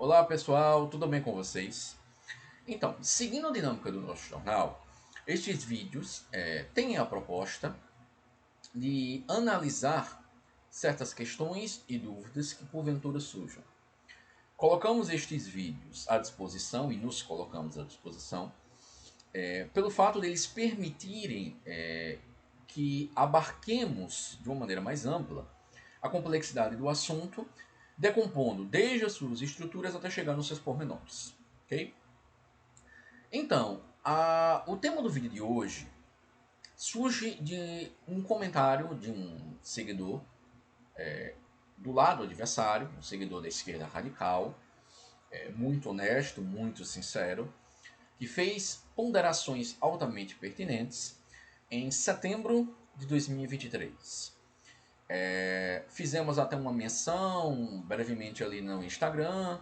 Olá pessoal, tudo bem com vocês? Então, seguindo a dinâmica do nosso jornal, estes vídeos têm a proposta de analisar certas questões e dúvidas que porventura surjam. Colocamos estes vídeos à disposição e nos colocamos à disposição pelo fato deles permitirem que abarquemos de uma maneira mais ampla a complexidade do assunto, decompondo desde as suas estruturas até chegar nos seus pormenores. Ok? Então, o tema do vídeo de hoje surge de um comentário de um seguidor do lado adversário, um seguidor da esquerda radical, muito honesto, muito sincero, que fez ponderações altamente pertinentes em setembro de 2023. Fizemos até uma menção brevemente ali no Instagram,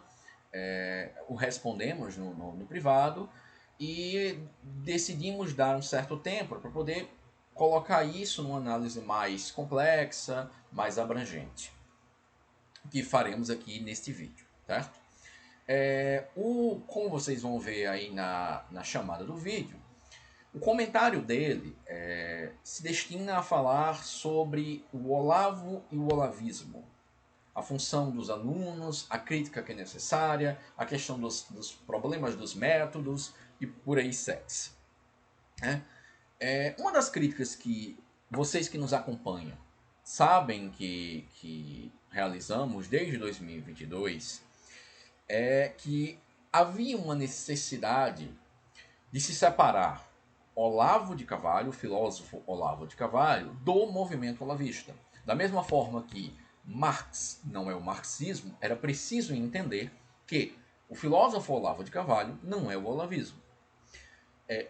o respondemos no privado e decidimos dar um certo tempo para poder colocar isso numa análise mais complexa, mais abrangente, que faremos aqui neste vídeo, certo? Como vocês vão ver aí na chamada do vídeo, o comentário dele se destina a falar sobre o Olavo e o olavismo, a função dos alunos, a crítica que é necessária, a questão dos problemas dos métodos e por aí segue. Uma das críticas que vocês que nos acompanham sabem que realizamos desde 2022 é que havia uma necessidade de se separar Olavo de Carvalho, o filósofo Olavo de Carvalho, do movimento olavista. Da mesma forma que Marx não é o marxismo, era preciso entender que o filósofo Olavo de Carvalho não é o olavismo.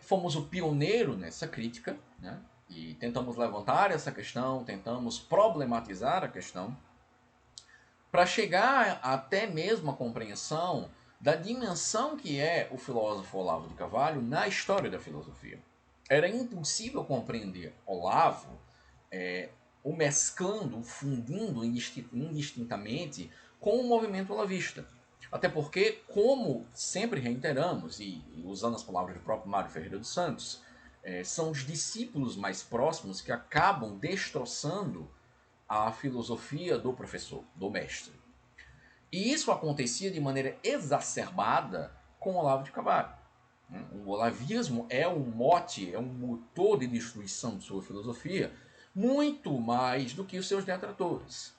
Fomos o pioneiro nessa crítica, né? E tentamos levantar essa questão, tentamos problematizar a questão, para chegar até mesmo à compreensão da dimensão que é o filósofo Olavo de Carvalho na história da filosofia. Era impossível compreender Olavo o mesclando, o fundindo indistintamente com o movimento olavista. Até porque, como sempre reiteramos, e usando as palavras do próprio Mário Ferreira dos Santos, são os discípulos mais próximos que acabam destroçando a filosofia do professor, do mestre. E isso acontecia de maneira exacerbada com Olavo de Carvalho. O olavismo é um mote, é um motor de destruição de sua filosofia, muito mais do que os seus detratores.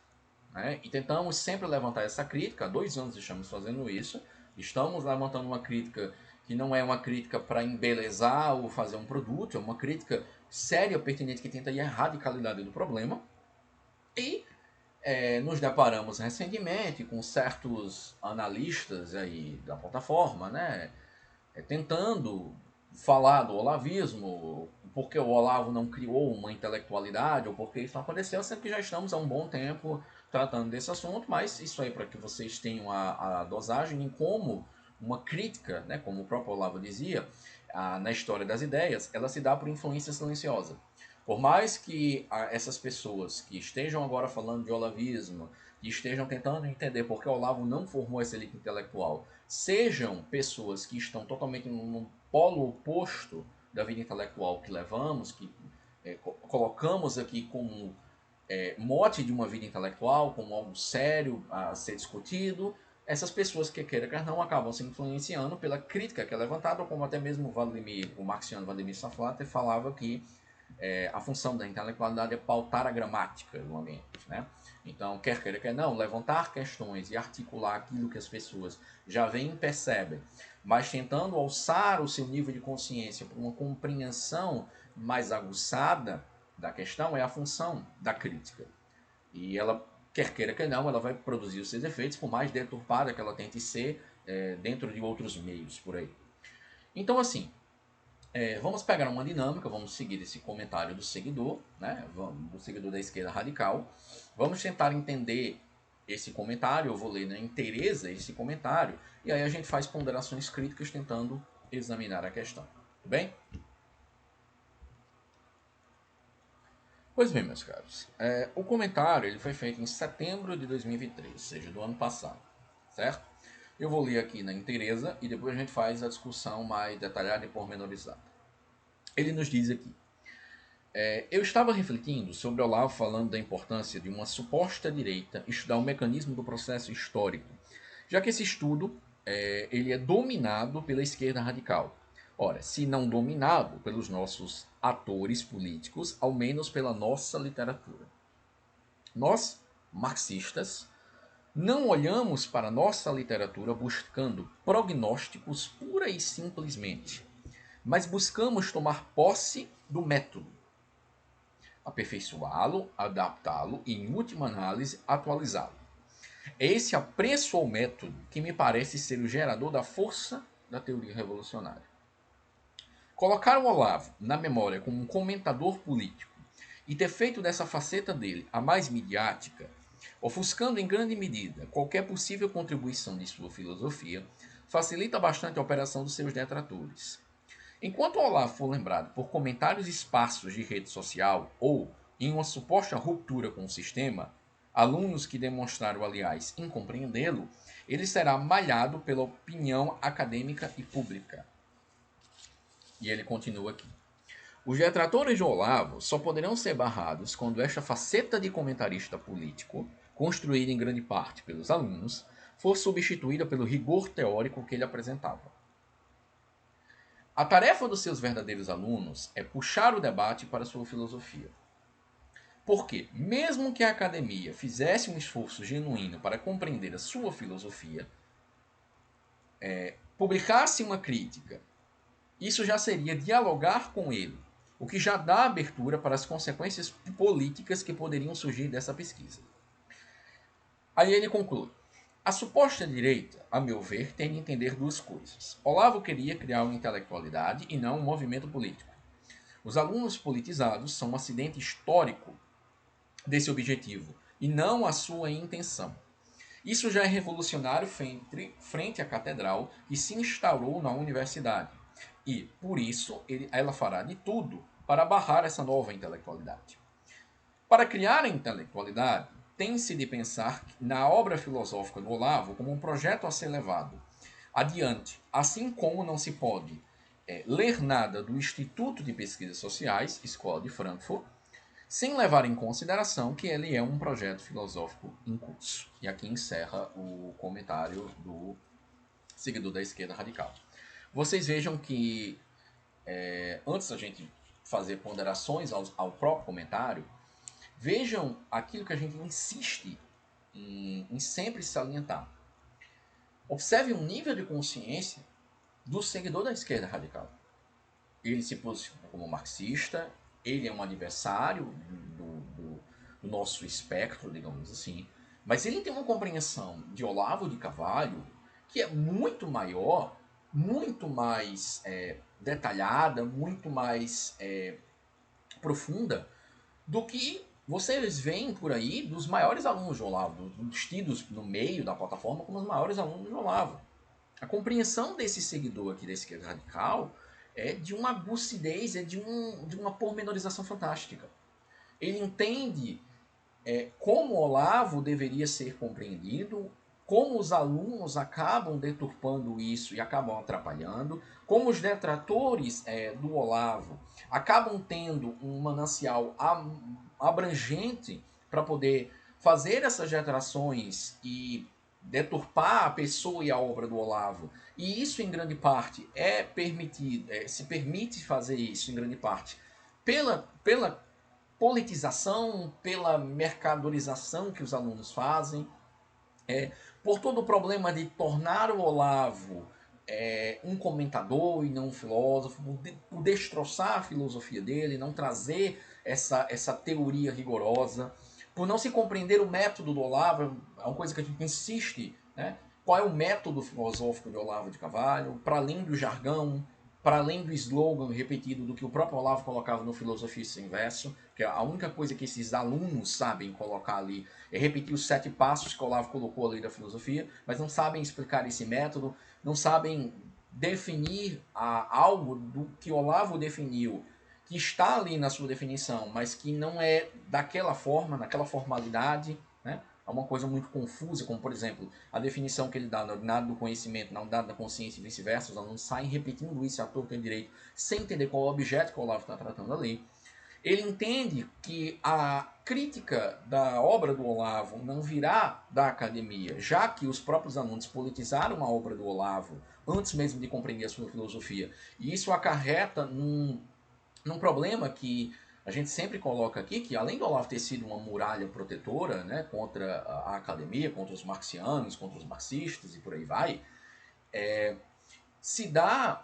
E tentamos sempre levantar essa crítica, há 2 anos estamos fazendo isso, estamos levantando uma crítica que não é uma crítica para embelezar ou fazer um produto, é uma crítica séria, pertinente, que tenta ir à radicalidade do problema. E nos deparamos recentemente com certos analistas aí da plataforma, né, tentando falar do olavismo, porque o Olavo não criou uma intelectualidade, ou porque isso não aconteceu, sendo que já estamos há um bom tempo tratando desse assunto, mas isso aí para que vocês tenham a dosagem em como uma crítica, né, como o próprio Olavo dizia, na história das ideias, ela se dá por influência silenciosa. Por mais que essas pessoas que estejam agora falando de olavismo, que estejam tentando entender por que o Olavo não formou essa elite intelectual, sejam pessoas que estão totalmente no polo oposto da vida intelectual que levamos, que colocamos aqui como mote de uma vida intelectual, como algo sério a ser discutido, essas pessoas que queira quer não acabam se influenciando pela crítica que é levantada, como até mesmo o marxiano Vladimir Saflater falava que a função da intelectualidade é pautar a gramática do ambiente, né? Então, quer queira, quer não, levantar questões e articular aquilo que as pessoas já veem e percebem, mas tentando alçar o seu nível de consciência para uma compreensão mais aguçada da questão, é a função da crítica. E ela, quer queira, quer não, ela vai produzir os seus efeitos, por mais deturpada que ela tente ser dentro de outros meios por aí. Então, assim, vamos pegar uma dinâmica, vamos seguir esse comentário do seguidor, né, do seguidor da esquerda radical. Vamos tentar entender esse comentário, eu vou ler na inteireza esse comentário, e aí a gente faz ponderações críticas tentando examinar a questão. Tudo bem? Pois bem, meus caros, o comentário ele foi feito em setembro de 2023, ou seja, do ano passado, certo? Eu vou ler aqui na inteireza e depois a gente faz a discussão mais detalhada e pormenorizada. Ele nos diz aqui: eu estava refletindo sobre Olavo falando da importância de uma suposta direita estudar o mecanismo do processo histórico, já que esse estudo ele é dominado pela esquerda radical. Ora, se não dominado pelos nossos atores políticos, ao menos pela nossa literatura. Nós, marxistas, não olhamos para nossa literatura buscando prognósticos pura e simplesmente, mas buscamos tomar posse do método, aperfeiçoá-lo, adaptá-lo e, em última análise, atualizá-lo. É esse apreço ao método que me parece ser o gerador da força da teoria revolucionária. Colocar o Olavo na memória como um comentador político e ter feito dessa faceta dele a mais midiática, ofuscando em grande medida qualquer possível contribuição de sua filosofia, facilita bastante a operação dos seus detratores. Enquanto o Olavo for lembrado por comentários esparsos de rede social ou em uma suposta ruptura com o sistema, alunos que demonstraram, aliás, incompreendê-lo, ele será malhado pela opinião acadêmica e pública. E ele continua aqui. Os detratores de Olavo só poderão ser barrados quando esta faceta de comentarista político, construída em grande parte pelos alunos, for substituída pelo rigor teórico que ele apresentava. A tarefa dos seus verdadeiros alunos é puxar o debate para sua filosofia. Porque, mesmo que a academia fizesse um esforço genuíno para compreender a sua filosofia, publicasse uma crítica, isso já seria dialogar com ele, o que já dá abertura para as consequências políticas que poderiam surgir dessa pesquisa. Aí ele conclui. A suposta direita, a meu ver, tem de entender duas coisas. Olavo queria criar uma intelectualidade e não um movimento político. Os alunos politizados são um acidente histórico desse objetivo e não a sua intenção. Isso já é revolucionário frente à catedral que se instaurou na universidade. E, por isso, ela fará de tudo para barrar essa nova intelectualidade. Para criar a intelectualidade, tem-se de pensar na obra filosófica do Olavo como um projeto a ser levado adiante, assim como não se pode ler nada do Instituto de Pesquisas Sociais, Escola de Frankfurt, sem levar em consideração que ele é um projeto filosófico em curso. E aqui encerra o comentário do seguidor da esquerda radical. Vocês vejam que, antes da gente fazer ponderações ao próprio comentário, vejam aquilo que a gente insiste em sempre salientar. Observe um nível de consciência do seguidor da esquerda radical. Ele se posiciona como marxista, ele é um adversário do nosso espectro, digamos assim, mas ele tem uma compreensão de Olavo de Carvalho que é muito maior, muito mais detalhada, muito mais profunda do que vocês veem por aí dos maiores alunos de Olavo, dos tidos no meio da plataforma como os maiores alunos de Olavo. A compreensão desse seguidor aqui da esquerda radical é de uma lucidez, de uma pormenorização fantástica. Ele entende como Olavo deveria ser compreendido, como os alunos acabam deturpando isso e acabam atrapalhando, como os detratores do Olavo acabam tendo um manancial abrangente para poder fazer essas detrações e deturpar a pessoa e a obra do Olavo. E isso, em grande parte, é permitido, se permite fazer isso, em grande parte, pela politização, pela mercadorização que os alunos fazem, por todo o problema de tornar o Olavo um comentador e não um filósofo, por destroçar a filosofia dele, não trazer essa teoria rigorosa, por não se compreender o método do Olavo, é uma coisa que a gente insiste, né? Qual é o método filosófico de Olavo de Carvalho, para além do jargão, para além do slogan repetido do que o próprio Olavo colocava no Filosofia Sem Verso, que a única coisa que esses alunos sabem colocar ali é repetir os 7 passos que o Olavo colocou ali da filosofia, mas não sabem explicar esse método, não sabem definir algo do que Olavo definiu, que está ali na sua definição, mas que não é daquela forma, naquela formalidade, né? uma coisa muito confusa, como por exemplo, a definição que ele dá na unidade do conhecimento, na unidade da consciência e vice-versa, os alunos saem repetindo isso à torta e à direito, sem entender qual é o objeto que o Olavo está tratando ali. Ele entende que a crítica da obra do Olavo não virá da academia, já que os próprios alunos politizaram a obra do Olavo antes mesmo de compreender a sua filosofia. E isso acarreta num problema que a gente sempre coloca aqui, que além do Olavo ter sido uma muralha protetora, né, contra a academia, contra os marxianos, contra os marxistas e por aí vai, se dá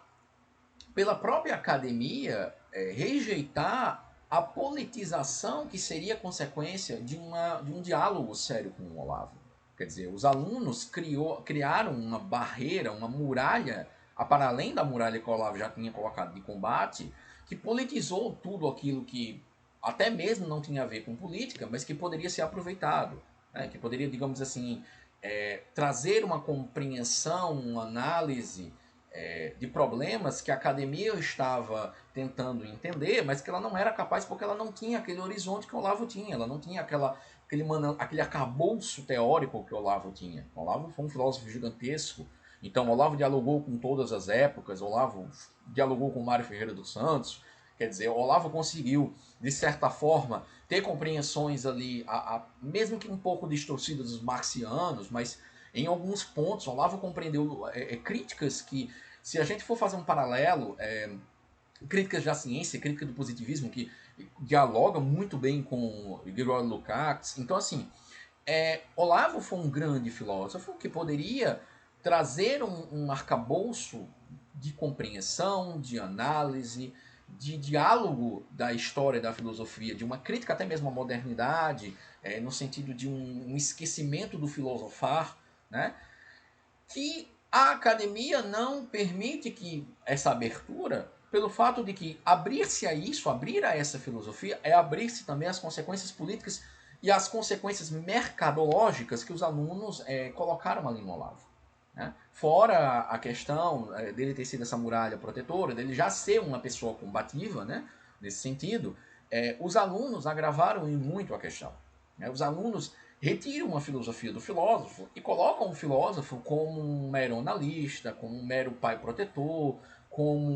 pela própria academia rejeitar a politização que seria consequência de um diálogo sério com o Olavo. Quer dizer, os alunos criaram uma barreira, uma muralha, para além da muralha que o Olavo já tinha colocado de combate, que politizou tudo aquilo que até mesmo não tinha a ver com política, mas que poderia ser aproveitado, né? Que poderia, digamos assim, trazer uma compreensão, uma análise de problemas que a academia estava tentando entender, mas que ela não era capaz porque ela não tinha aquele horizonte que o Olavo tinha, ela não tinha aquele arcabouço teórico que o Olavo tinha. O Olavo foi um filósofo gigantesco, então o Olavo dialogou com todas as épocas, o Olavo dialogou com Mário Ferreira dos Santos, quer dizer, o Olavo conseguiu, de certa forma, ter compreensões ali, mesmo que um pouco distorcidas dos marxianos, mas em alguns pontos o Olavo compreendeu críticas que, se a gente for fazer um paralelo, críticas da ciência, crítica do positivismo, que dialoga muito bem com Gregório Lukács. Então, assim, Olavo foi um grande filósofo que poderia trazer um arcabouço de compreensão, de análise, de diálogo da história da filosofia, de uma crítica até mesmo à modernidade, no sentido de um esquecimento do filosofar, né? Que a academia não permite que essa abertura, pelo fato de que abrir-se a isso, abrir a essa filosofia, é abrir-se também às consequências políticas e às consequências mercadológicas que os alunos colocaram ali no Olavo. Né? Fora a questão dele ter sido essa muralha protetora, dele já ser uma pessoa combativa, né? Nesse sentido, os alunos agravaram muito a questão. Né? Os alunos retiram a filosofia do filósofo e colocam o filósofo como um mero analista, como um mero pai protetor, como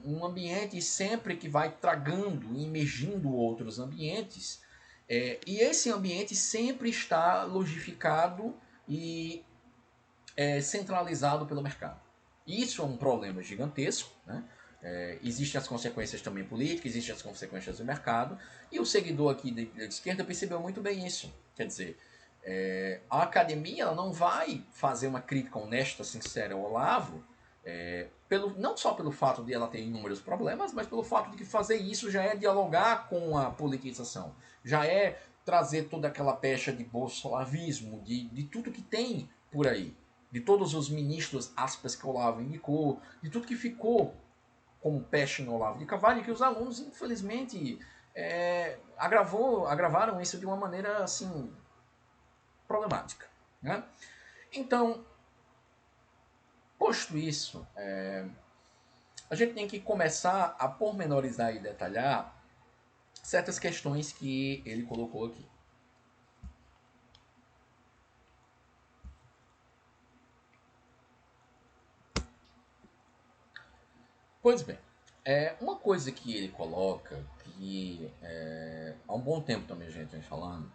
um ambiente sempre que vai tragando e imergindo outros ambientes. E esse ambiente sempre está logificado e centralizado pelo mercado. Isso é um problema gigantesco, né? Existem as consequências também políticas, existem as consequências do mercado, e o seguidor aqui da esquerda percebeu muito bem isso. Quer dizer, a academia ela não vai fazer uma crítica honesta, sincera ao Olavo, não só pelo fato de ela ter inúmeros problemas, mas pelo fato de que fazer isso já é dialogar com a politização, já é trazer toda aquela pecha de bolsolavismo, de tudo que tem por aí, de todos os ministros, aspas, que o Olavo indicou, de tudo que ficou como peste no Olavo de Carvalho, que os alunos, infelizmente, agravaram isso de uma maneira, assim, problemática. Né? Então, posto isso, a gente tem que começar a pormenorizar e detalhar certas questões que ele colocou aqui. Pois bem, uma coisa que ele coloca, que há um bom tempo também a gente vem falando,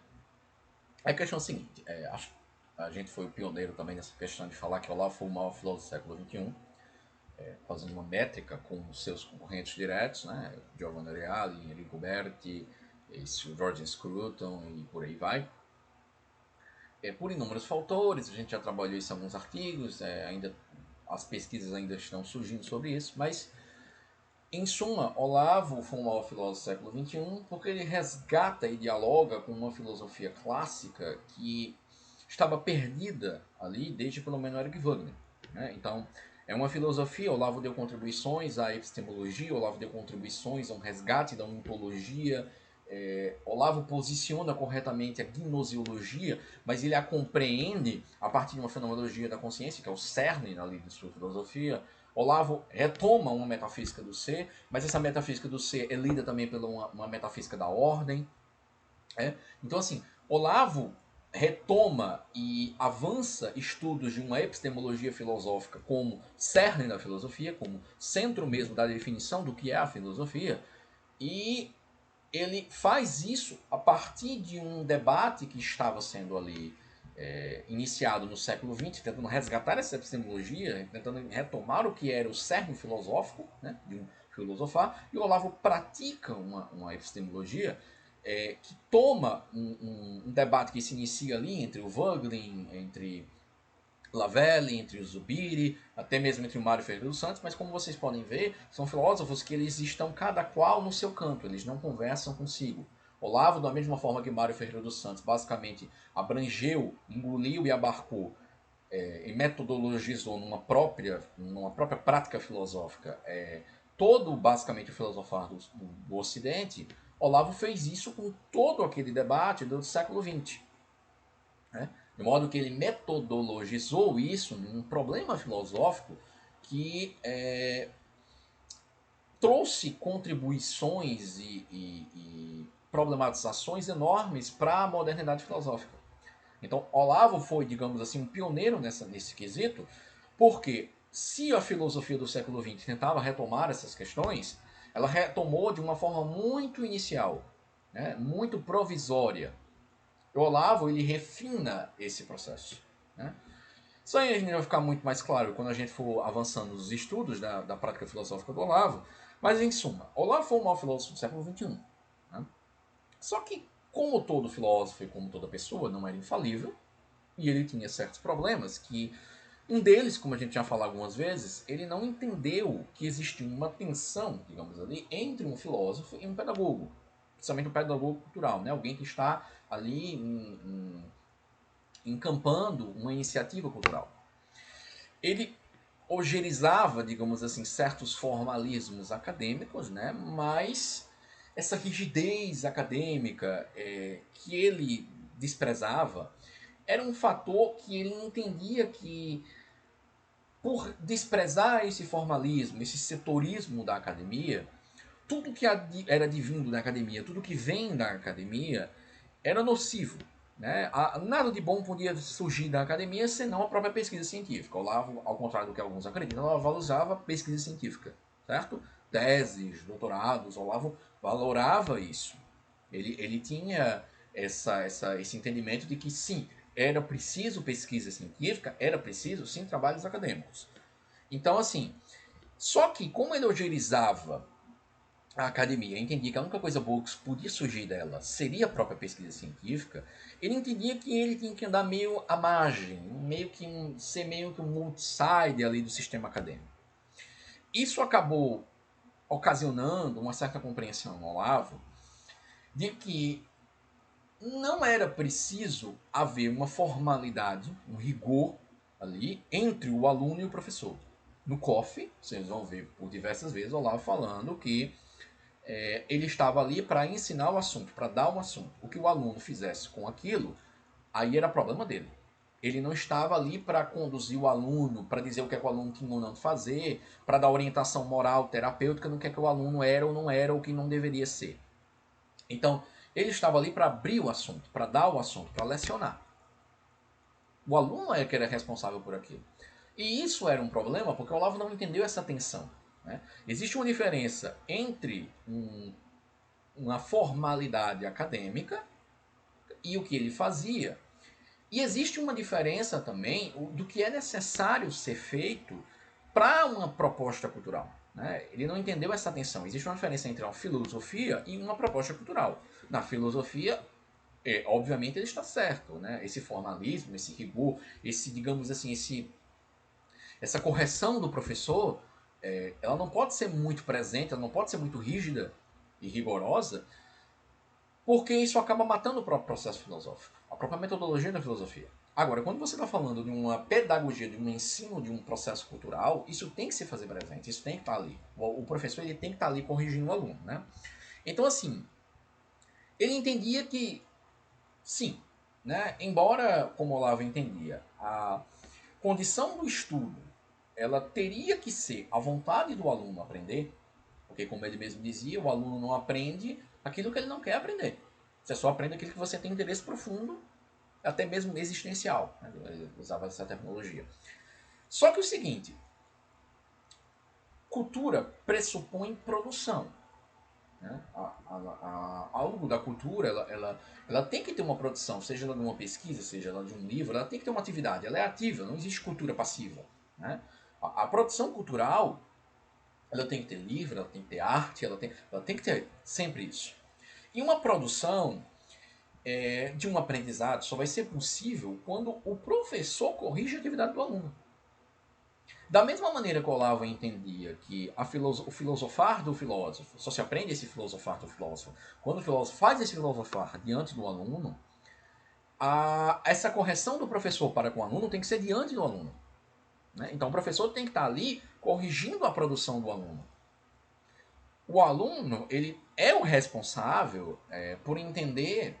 é a questão seguinte, acho que a gente foi o pioneiro também nessa questão de falar que Olavo foi o maior filósofo do século XXI, fazendo uma métrica com os seus concorrentes diretos, né, Giovanni Reale, Enrico Berti, George Scruton e por aí vai. Por inúmeros fatores, a gente já trabalhou isso em alguns artigos, ainda as pesquisas ainda estão surgindo sobre isso, mas em suma, Olavo foi o maior filósofo do século XXI porque ele resgata e dialoga com uma filosofia clássica que estava perdida ali desde pelo menos Eric Wagner. Né? Então, é uma filosofia, Olavo deu contribuições à epistemologia, Olavo deu contribuições a um resgate da ontologia, Olavo posiciona corretamente a gnoseologia, mas ele a compreende a partir de uma fenomenologia da consciência, que é o cerne ali de sua filosofia. Olavo retoma uma metafísica do ser, mas essa metafísica do ser é lida também pela uma metafísica da ordem. Então, assim, Olavo retoma e avança estudos de uma epistemologia filosófica como cerne da filosofia, como centro mesmo da definição do que é a filosofia, e ele faz isso a partir de um debate que estava sendo ali iniciado no século XX, tentando resgatar essa epistemologia, tentando retomar o que era o cerne filosófico, né, de um filosofar, e o Olavo pratica uma epistemologia que toma um debate que se inicia ali entre o Voegelin, entre Lavelle, entre o Zubiri, até mesmo entre o Mário Ferreira dos Santos, mas como vocês podem ver, são filósofos que eles estão cada qual no seu canto, eles não conversam consigo. Olavo, da mesma forma que Mário Ferreira dos Santos, basicamente abrangeu, engoliu e abarcou e metodologizou numa própria prática filosófica todo basicamente o filosofar do Ocidente, Olavo fez isso com todo aquele debate do século XX. Né? De modo que ele metodologizou isso num problema filosófico que trouxe contribuições e problematizações enormes para a modernidade filosófica. Então, Olavo foi, digamos assim, um pioneiro nesse quesito, porque se a filosofia do século XX tentava retomar essas questões, ela retomou de uma forma muito inicial, né, muito provisória. O Olavo, ele refina esse processo. Né? Isso aí a gente vai ficar muito mais claro quando a gente for avançando nos estudos da prática filosófica do Olavo, mas em suma, Olavo foi o maior filósofo do século XXI. Né? Só que, como todo filósofo e como toda pessoa, não era infalível, e ele tinha certos problemas que um deles, como a gente já falou algumas vezes, ele não entendeu que existia uma tensão, digamos ali, entre um filósofo e um pedagogo. Principalmente um pedagogo cultural, né? Alguém que está ali encampando uma iniciativa cultural. Ele ogerizava, digamos assim, certos formalismos acadêmicos, né? Mas essa rigidez acadêmica que ele desprezava era um fator que ele entendia que, por desprezar esse formalismo, esse setorismo da academia, tudo que era advindo da academia, tudo que vem da academia, era nocivo. Né? Nada de bom podia surgir da academia senão a própria pesquisa científica. Olavo, ao contrário do que alguns acreditam, Olavo valorizava pesquisa científica, certo? Teses, doutorados, Olavo valorava isso. Ele tinha esse entendimento de que sim, era preciso pesquisa científica, era preciso sim trabalhos acadêmicos. Então, assim, só que como ele ogerizava a academia, entendia que a única coisa boa que podia surgir dela seria a própria pesquisa científica, ele entendia que ele tinha que andar meio à margem, ser meio que um outsider ali do sistema acadêmico. Isso acabou ocasionando uma certa compreensão no Olavo de que não era preciso haver uma formalidade, um rigor ali entre o aluno e o professor. No COF, vocês vão ver por diversas vezes o Olavo falando que ele estava ali para ensinar o assunto, para dar um assunto. O que o aluno fizesse com aquilo, aí era problema dele. Ele não estava ali para conduzir o aluno, para dizer o que, é que o aluno tinha ou não fazer, para dar orientação moral, terapêutica no que, é que o aluno era ou não era, ou que não deveria ser. Então, ele estava ali para abrir o assunto, para dar o assunto, para lecionar. O aluno é que era responsável por aquilo. E isso era um problema porque o Olavo não entendeu essa tensão. Né? Existe uma diferença entre uma formalidade acadêmica e o que ele fazia. E existe uma diferença também do que é necessário ser feito para uma proposta cultural. Né? Ele não entendeu essa tensão. Existe uma diferença entre uma filosofia e uma proposta cultural. Na filosofia, obviamente ele está certo. Né? Esse formalismo, esse rigor, digamos assim, essa correção do professor, ela não pode ser muito presente, ela não pode ser muito rígida e rigorosa, porque isso acaba matando o próprio processo filosófico, a própria metodologia da filosofia. Agora, quando você está falando de uma pedagogia, de um ensino de um processo cultural, isso tem que se fazer presente, isso tem que estar ali. O professor ele tem que estar ali corrigindo o aluno. Né? Então, assim, ele entendia que, sim, né, embora, como o Olavo entendia, a condição do estudo ela teria que ser a vontade do aluno aprender, porque, como ele mesmo dizia, o aluno não aprende aquilo que ele não quer aprender. Você só aprende aquilo que você tem interesse profundo até mesmo existencial, né? Ele usava essa terminologia. Só que o seguinte, cultura pressupõe produção. Né? Algo da cultura, ela tem que ter uma produção, seja ela de uma pesquisa, seja ela de um livro, ela tem que ter uma atividade, ela é ativa, não existe cultura passiva. Né? A produção cultural, ela tem que ter livro, ela tem que ter arte, ela tem que ter sempre isso. E uma produção de um aprendizado só vai ser possível quando o professor corrige a atividade do aluno. Da mesma maneira que o Olavo entendia que o filosofar do filósofo, só se aprende esse filosofar do filósofo quando o filósofo faz esse filosofar diante do aluno, essa correção do professor para com o aluno tem que ser diante do aluno. Né? Então o professor tem que estar ali corrigindo a produção do aluno. O aluno, ele é o responsável por entender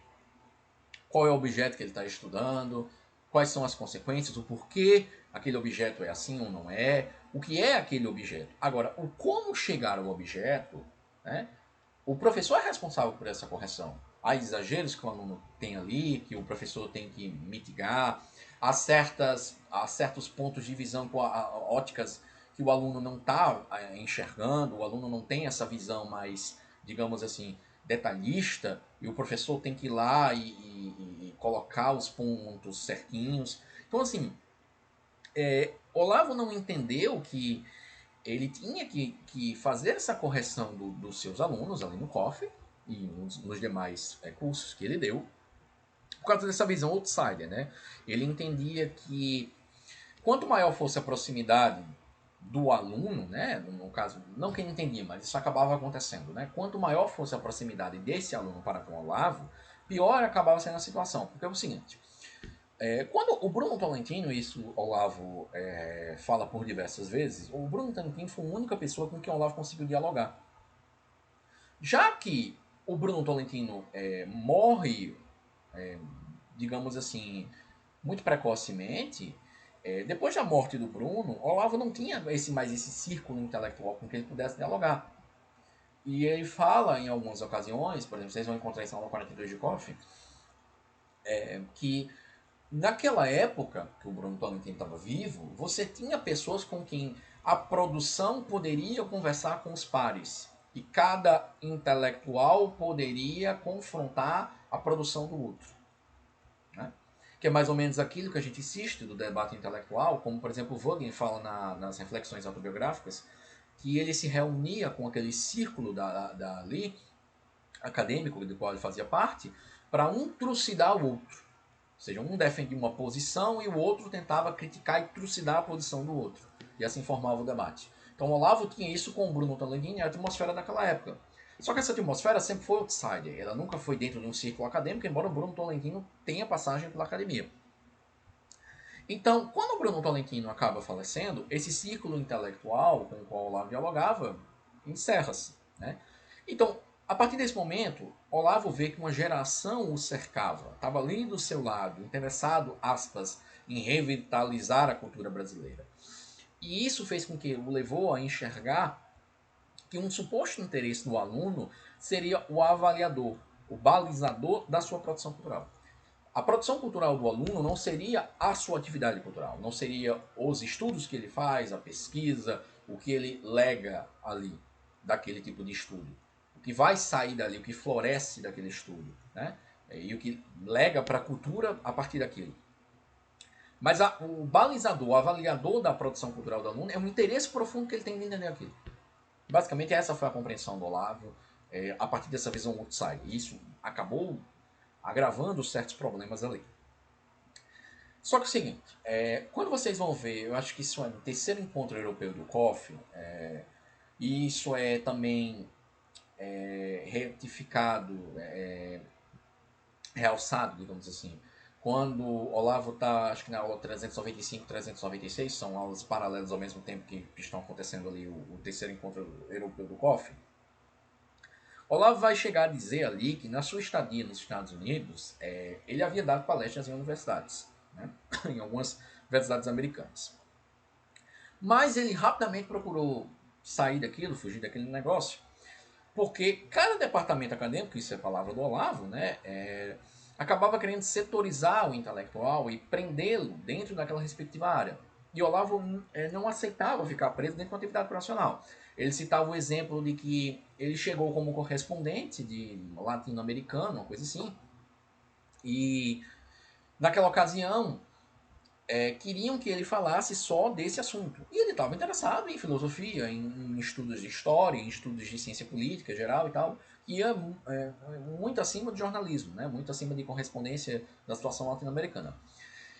qual é o objeto que ele está estudando, quais são as consequências, o porquê aquele objeto é assim ou não é, o que é aquele objeto. Agora, o como chegar ao objeto, né, o professor é responsável por essa correção. Há exageros que o aluno tem ali, que o professor tem que mitigar, há certos pontos de visão, óticas que o aluno não está enxergando, o aluno não tem essa visão mais, digamos assim, detalhista, e o professor tem que ir lá e colocar os pontos certinhos. Então, assim, Olavo não entendeu que ele tinha que fazer essa correção dos seus alunos ali no COF e nos demais cursos que ele deu, por causa dessa visão outsider, né? Ele entendia que quanto maior fosse a proximidade do aluno, né? No caso, não que ele entendia, mas isso acabava acontecendo, né? Quanto maior fosse a proximidade desse aluno para com o Olavo, pior acabava sendo a situação. Porque é o seguinte, quando o Bruno Tolentino, isso o Olavo fala por diversas vezes, o Bruno Tolentino foi a única pessoa com quem o Olavo conseguiu dialogar. Já que o Bruno Tolentino morre, digamos assim, muito precocemente, depois da morte do Bruno, Olavo não tinha mais esse círculo intelectual com quem ele pudesse dialogar. E ele fala em algumas ocasiões, por exemplo, vocês vão encontrar isso no 42 de Coffee, que naquela época que o Bruno Tolentino estava vivo, você tinha pessoas com quem a produção poderia conversar com os pares. E cada intelectual poderia confrontar a produção do outro. Né? Que é mais ou menos aquilo que a gente assiste do debate intelectual, como por exemplo o Vogel fala nas reflexões autobiográficas, que ele se reunia com aquele círculo ali, acadêmico do qual ele fazia parte, para um trucidar o outro. Ou seja, um defendia uma posição e o outro tentava criticar e trucidar a posição do outro. E assim formava o debate. Então Olavo tinha isso com o Bruno Tolentino e a atmosfera daquela época. Só que essa atmosfera sempre foi outsider. Ela nunca foi dentro de um círculo acadêmico, embora o Bruno Tolentino tenha passagem pela academia. Então, quando o Bruno Tolentino acaba falecendo, esse círculo intelectual com o qual o Olavo dialogava encerra-se. Né? Então, a partir desse momento, Olavo vê que uma geração o cercava, estava ali do seu lado, interessado, aspas, em revitalizar a cultura brasileira. E isso fez com que o levou a enxergar que um suposto interesse do aluno seria o avaliador, o balizador da sua produção cultural. A produção cultural do aluno não seria a sua atividade cultural, não seria os estudos que ele faz, a pesquisa, o que ele lega ali daquele tipo de estudo. O que vai sair dali, o que floresce daquele estudo, né? E o que lega para a cultura a partir daquilo. Mas o balizador, o avaliador da produção cultural do aluno é um interesse profundo que ele tem de entender aquilo. Basicamente essa foi a compreensão do Olavo a partir dessa visão outside. E isso acabou agravando certos problemas ali. Só que é o seguinte, quando vocês vão ver, eu acho que isso é no terceiro encontro europeu do COF, e isso é também retificado, realçado, digamos assim, quando Olavo está, acho que na aula 395, 396, são aulas paralelas ao mesmo tempo que estão acontecendo ali o terceiro encontro europeu do COF, Olavo vai chegar a dizer ali que na sua estadia nos Estados Unidos, ele havia dado palestras em universidades, né? Em algumas universidades americanas. Mas ele rapidamente procurou sair daquilo, fugir daquele negócio, porque cada departamento acadêmico, isso é a palavra do Olavo, né? acabava querendo setorizar o intelectual e prendê-lo dentro daquela respectiva área. E Olavo não aceitava ficar preso dentro de uma atividade profissional. Ele citava o exemplo de que ele chegou como correspondente de latino-americano, uma coisa assim, e naquela ocasião queriam que ele falasse só desse assunto. E ele estava interessado em filosofia, em estudos de história, em estudos de ciência política geral e tal, que ia muito acima de jornalismo, né? Muito acima de correspondência da situação latino-americana.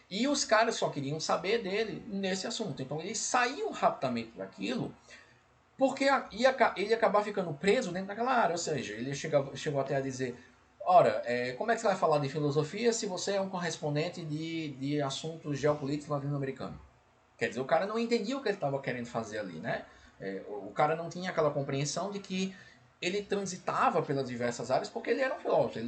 E os caras só queriam saber dele nesse assunto. Então ele saiu rapidamente daquilo, porque ele ia acabar ficando preso dentro daquela área. Ou seja, ele chegou até a dizer: ora, como é que você vai falar de filosofia se você é um correspondente de assuntos geopolíticos latino-americanos? Quer dizer, o cara não entendia o que ele estava querendo fazer ali, né? O cara não tinha aquela compreensão de que ele transitava pelas diversas áreas porque ele era um filósofo. Ele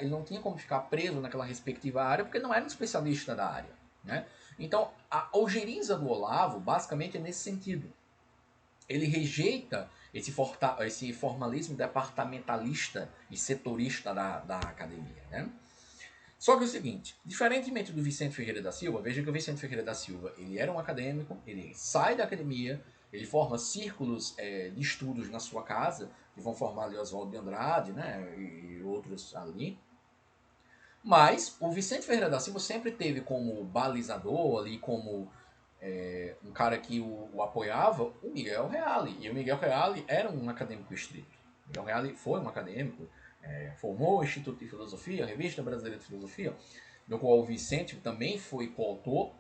não tinha como ficar preso naquela respectiva área porque ele não era um especialista da área, né? Então, a ojeriza do Olavo, basicamente, é nesse sentido. Ele rejeita esse formalismo departamentalista e setorista da academia, né? Só que é o seguinte, diferentemente do Vicente Ferreira da Silva, veja que o Vicente Ferreira da Silva, ele era um acadêmico, ele sai da academia, ele forma círculos de estudos na sua casa, que vão formar ali Oswaldo de Andrade, né, e outros ali. Mas o Vicente Ferreira da Silva sempre teve como balizador ali, como um cara que o apoiava, o Miguel Reale. E o Miguel Reale era um acadêmico estrito. O Miguel Reale foi um acadêmico, formou o Instituto de Filosofia, a Revista Brasileira de Filosofia, do qual o Vicente também foi coautor.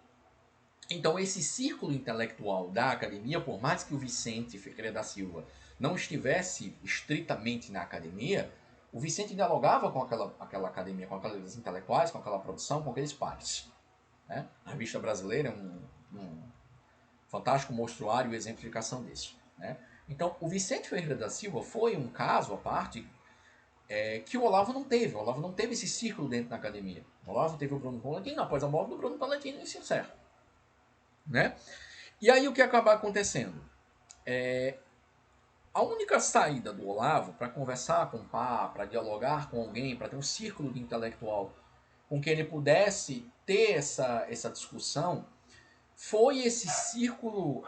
Então esse círculo intelectual da academia, por mais que o Vicente Ferreira da Silva não estivesse estritamente na academia, o Vicente dialogava com aquela academia, com aqueles intelectuais, com aquela produção, com aqueles pares. Né? A Revista Brasileira é um fantástico mostruário e exemplificação disso. Né? Então, o Vicente Ferreira da Silva foi um caso à parte que o Olavo não teve. O Olavo não teve esse círculo dentro da academia. O Olavo teve o Bruno Palatino após a morte do Bruno Palatino e se encerra. Né? E aí o que acaba acontecendo? A única saída do Olavo para conversar com o Pá, para dialogar com alguém, para ter um círculo de intelectual com que ele pudesse ter essa discussão, foi esse círculo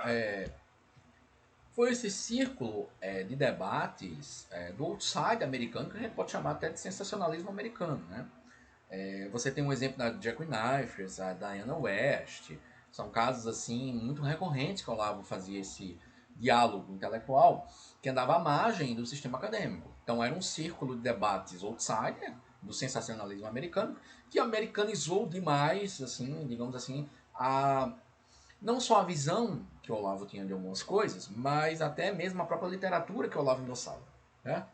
de debates do outside americano, que a gente pode chamar até de sensacionalismo americano. Né? Você tem um exemplo da Jacqueline Knife, a Diana West, são casos assim muito recorrentes que o Olavo fazia esse diálogo intelectual que andava à margem do sistema acadêmico. Então era um círculo de debates outsider do sensacionalismo americano que americanizou demais, assim, digamos assim, não só a visão que o Olavo tinha de algumas coisas, mas até mesmo a própria literatura que o Olavo endossava. Né?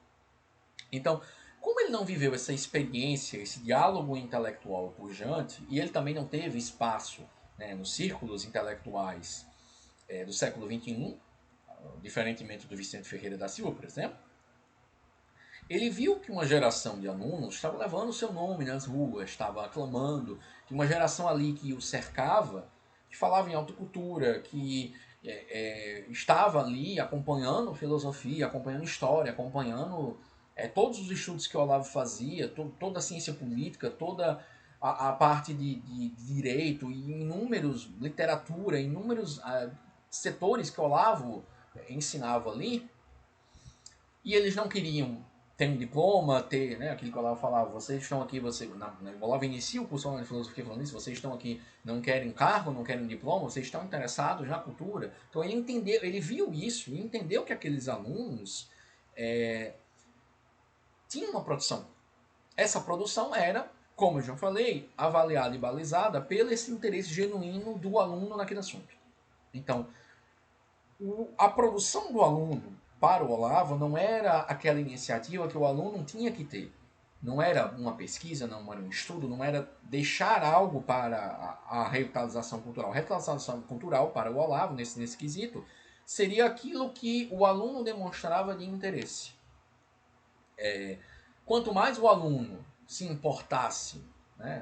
Então, como ele não viveu essa experiência, esse diálogo intelectual pujante, e ele também não teve espaço nos círculos intelectuais do século XXI, diferentemente do Vicente Ferreira da Silva, por exemplo, ele viu que uma geração de alunos estava levando o seu nome nas ruas, estava aclamando, que uma geração ali que o cercava, que falava em autocultura, que estava ali acompanhando filosofia, acompanhando história, acompanhando todos os estudos que o Olavo fazia, toda a ciência política, toda a parte de direito, e inúmeros literatura, inúmeros setores que o Olavo ensinava ali, e eles não queriam ter um diploma, ter aquilo que o Olavo falava, vocês estão aqui, o Olavo inicia o curso de filosofia falando isso, vocês estão aqui, não querem um cargo, não querem um diploma, vocês estão interessados na cultura. Então ele entendeu, ele viu isso e entendeu que aqueles alunos tinham uma produção. Essa produção era, como eu já falei, avaliada e balizada pelo esse interesse genuíno do aluno naquele assunto. Então, a produção do aluno para o Olavo não era aquela iniciativa que o aluno tinha que ter. Não era uma pesquisa, não era um estudo, não era deixar algo para a revitalização cultural. A revitalização cultural para o Olavo, nesse quesito, seria aquilo que o aluno demonstrava de interesse. Quanto mais o aluno se importasse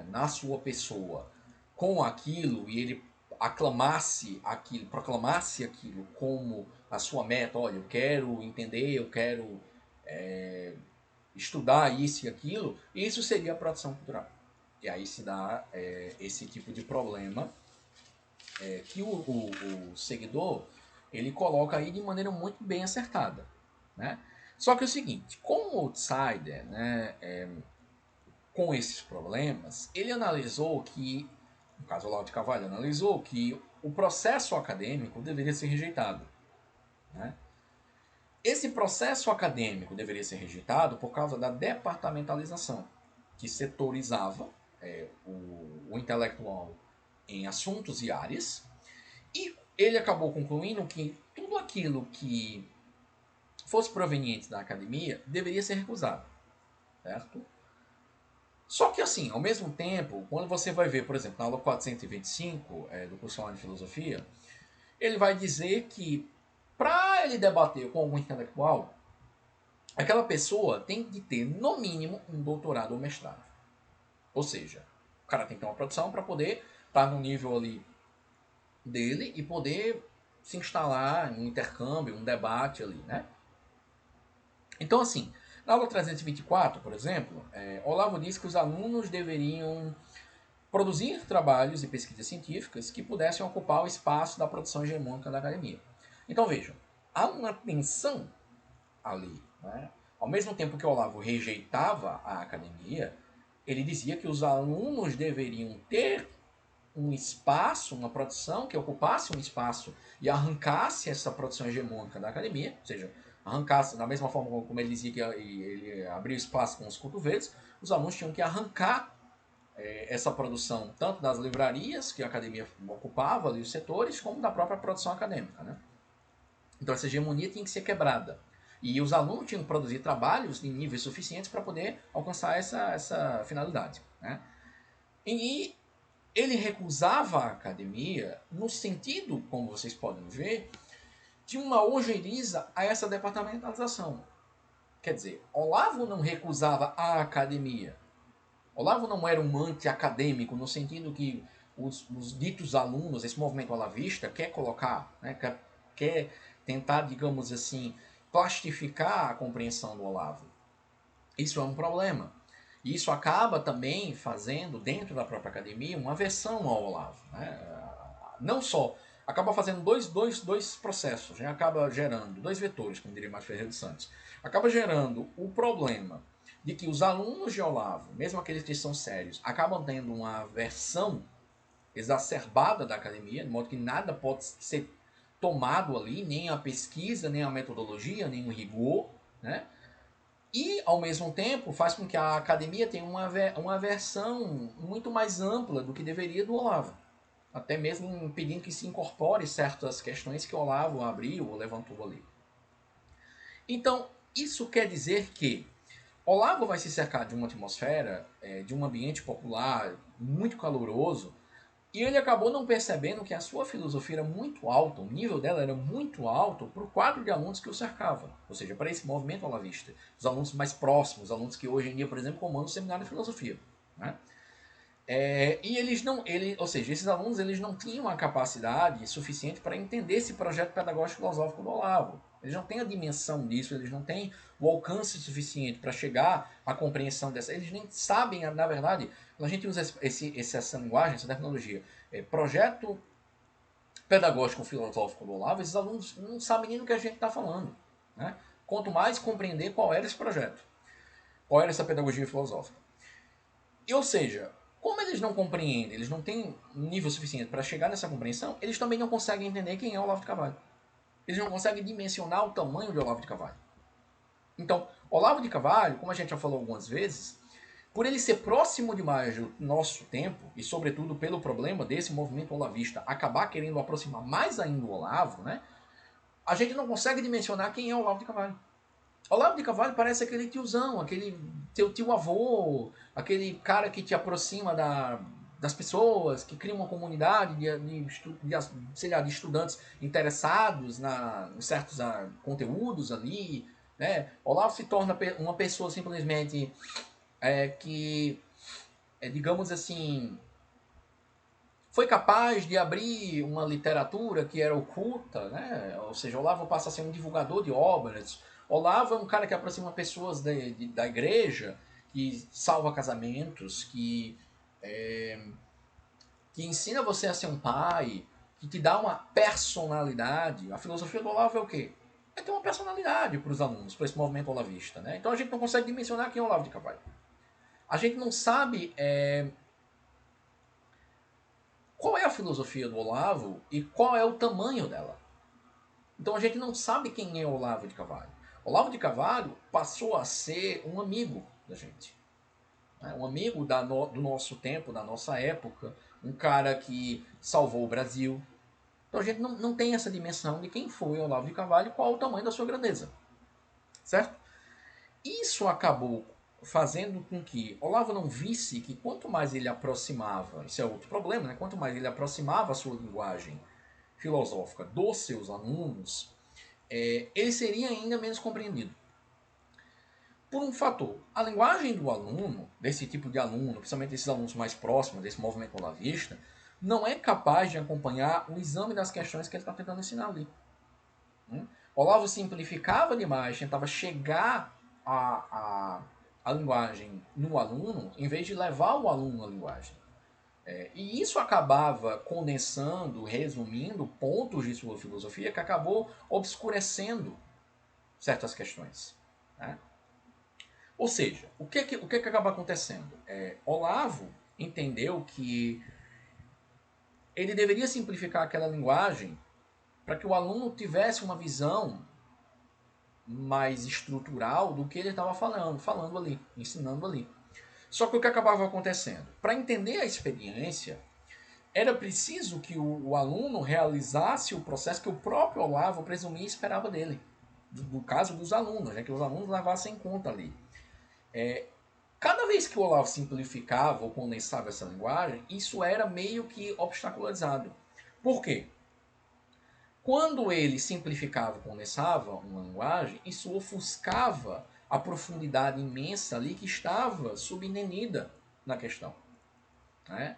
na sua pessoa com aquilo e ele aclamasse aquilo, proclamasse aquilo como a sua meta, olha, eu quero entender, eu quero estudar isso e aquilo, isso seria a produção cultural. E aí se dá esse tipo de problema que o seguidor ele coloca aí de maneira muito bem acertada, né? Só que é o seguinte, como outsider, né, com esses problemas, ele analisou que, no caso o Olavo de Carvalho analisou que o processo acadêmico deveria ser rejeitado, né? Esse processo acadêmico deveria ser rejeitado por causa da departamentalização, que setorizava o intelectual em assuntos e áreas, e ele acabou concluindo que tudo aquilo que fosse proveniente da academia deveria ser recusado, certo? Só que assim, ao mesmo tempo, quando você vai ver, por exemplo, na aula 425 do curso online de filosofia, ele vai dizer que para ele debater com algum intelectual, aquela pessoa tem de ter, no mínimo, um doutorado ou mestrado. Ou seja, o cara tem que ter uma produção para poder estar no nível ali dele e poder se instalar em um intercâmbio, um debate ali, né? Então, assim, na aula 324, por exemplo, Olavo disse que os alunos deveriam produzir trabalhos e pesquisas científicas que pudessem ocupar o espaço da produção hegemônica da academia. Então, vejam, há uma tensão ali, né? Ao mesmo tempo que Olavo rejeitava a academia, ele dizia que os alunos deveriam ter um espaço, uma produção que ocupasse um espaço e arrancasse essa produção hegemônica da academia, ou seja, arrancasse, da mesma forma como ele dizia que ele abriu espaço com os cotovelos, os alunos tinham que arrancar essa produção tanto das livrarias que a academia ocupava ali os setores, como da própria produção acadêmica, né? Então essa hegemonia tinha que ser quebrada. E os alunos tinham que produzir trabalhos em níveis suficientes para poder alcançar essa finalidade, né? E ele recusava a academia no sentido, como vocês podem ver, de uma ojeriza a essa departamentalização. Quer dizer, Olavo não recusava a academia. Olavo não era um anti-acadêmico no sentido que os ditos alunos, esse movimento olavista, quer colocar, né, quer tentar, digamos assim, plastificar a compreensão do Olavo. Isso é um problema. E isso acaba também fazendo, dentro da própria academia, uma aversão ao Olavo. Né? Não só, acaba fazendo dois processos, né? Acaba gerando dois vetores, como diria Márcio Ferreira dos Santos. Acaba gerando o problema de que os alunos de Olavo, mesmo aqueles que são sérios, acabam tendo uma aversão exacerbada da academia, de modo que nada pode ser tomado ali, nem a pesquisa, nem a metodologia, nem o rigor, né? E, ao mesmo tempo, faz com que a academia tenha uma versão muito mais ampla do que deveria do Olavo. Até mesmo pedindo que se incorpore certas questões que o Olavo abriu ou levantou ali. Então, isso quer dizer que Olavo vai se cercar de uma atmosfera, de um ambiente popular muito caloroso, e ele acabou não percebendo que a sua filosofia era muito alta, o nível dela era muito alto para o quadro de alunos que o cercava. Ou seja, para esse movimento olavista. Os alunos mais próximos, os alunos que hoje em dia, por exemplo, comandam o seminário de filosofia. Né? E eles não, ou seja, esses alunos eles não tinham a capacidade suficiente para entender esse projeto pedagógico filosófico do Olavo. Eles não têm a dimensão disso, eles não têm o alcance suficiente para chegar à compreensão dessa. Eles nem sabem, na verdade, quando a gente usa essa linguagem, essa tecnologia, projeto pedagógico filosófico do Olavo, esses alunos não sabem nem do que a gente está falando. Né? Quanto mais compreender qual era esse projeto, qual era essa pedagogia filosófica. E, ou seja, como eles não compreendem, eles não têm um nível suficiente para chegar nessa compreensão, eles também não conseguem entender quem é o Olavo de Carvalho. Eles não conseguem dimensionar o tamanho de Olavo de Carvalho. Então, Olavo de Carvalho, como a gente já falou algumas vezes, por ele ser próximo demais do nosso tempo, e sobretudo pelo problema desse movimento olavista acabar querendo aproximar mais ainda o Olavo, né, a gente não consegue dimensionar quem é o Olavo de Carvalho. Olavo de Carvalho parece aquele tiozão, aquele teu tio-avô, aquele cara que te aproxima das pessoas, que cria uma comunidade de estudantes interessados em certos conteúdos ali. Né? Olavo se torna uma pessoa simplesmente que, digamos assim, foi capaz de abrir uma literatura que era oculta, né? Ou seja, Olavo passa a ser um divulgador de obras. Olavo é um cara que aproxima pessoas da igreja, que salva casamentos, que que ensina você a ser um pai, que te dá uma personalidade. A filosofia do Olavo é o quê? É ter uma personalidade para os alunos, para esse movimento olavista. Né? Então a gente não consegue dimensionar quem é Olavo de Carvalho. A gente não sabe qual é a filosofia do Olavo e qual é o tamanho dela. Então a gente não sabe quem é Olavo de Carvalho. Olavo de Carvalho passou a ser um amigo da gente. Um amigo do nosso tempo, da nossa época. Um cara que salvou o Brasil. Então a gente não tem essa dimensão de quem foi Olavo de Carvalho e qual é o tamanho da sua grandeza. Certo? Isso acabou fazendo com que Olavo não visse que quanto mais ele aproximava, isso é outro problema, né? Quanto mais ele aproximava a sua linguagem filosófica dos seus alunos, ele seria ainda menos compreendido. Por um fator, a linguagem do aluno, desse tipo de aluno, principalmente esses alunos mais próximos desse movimento olavista, não é capaz de acompanhar o exame das questões que ele está tentando ensinar ali. Olavo simplificava demais, tentava chegar a linguagem no aluno, em vez de levar o aluno à linguagem. E isso acabava condensando, resumindo pontos de sua filosofia que acabou obscurecendo certas questões. Né? Ou seja, o que acaba acontecendo? Olavo entendeu que ele deveria simplificar aquela linguagem para que o aluno tivesse uma visão mais estrutural do que ele estava falando ali, ensinando ali. Só que o que acabava acontecendo? Para entender a experiência, era preciso que o aluno realizasse o processo que o próprio Olavo presumia e esperava dele. No caso dos alunos, né, que os alunos levassem em conta ali. Cada vez que o Olavo simplificava ou condensava essa linguagem, isso era meio que obstacularizado. Por quê? Quando ele simplificava ou condensava uma linguagem, isso ofuscava a profundidade imensa ali que estava subentendida na questão. Né?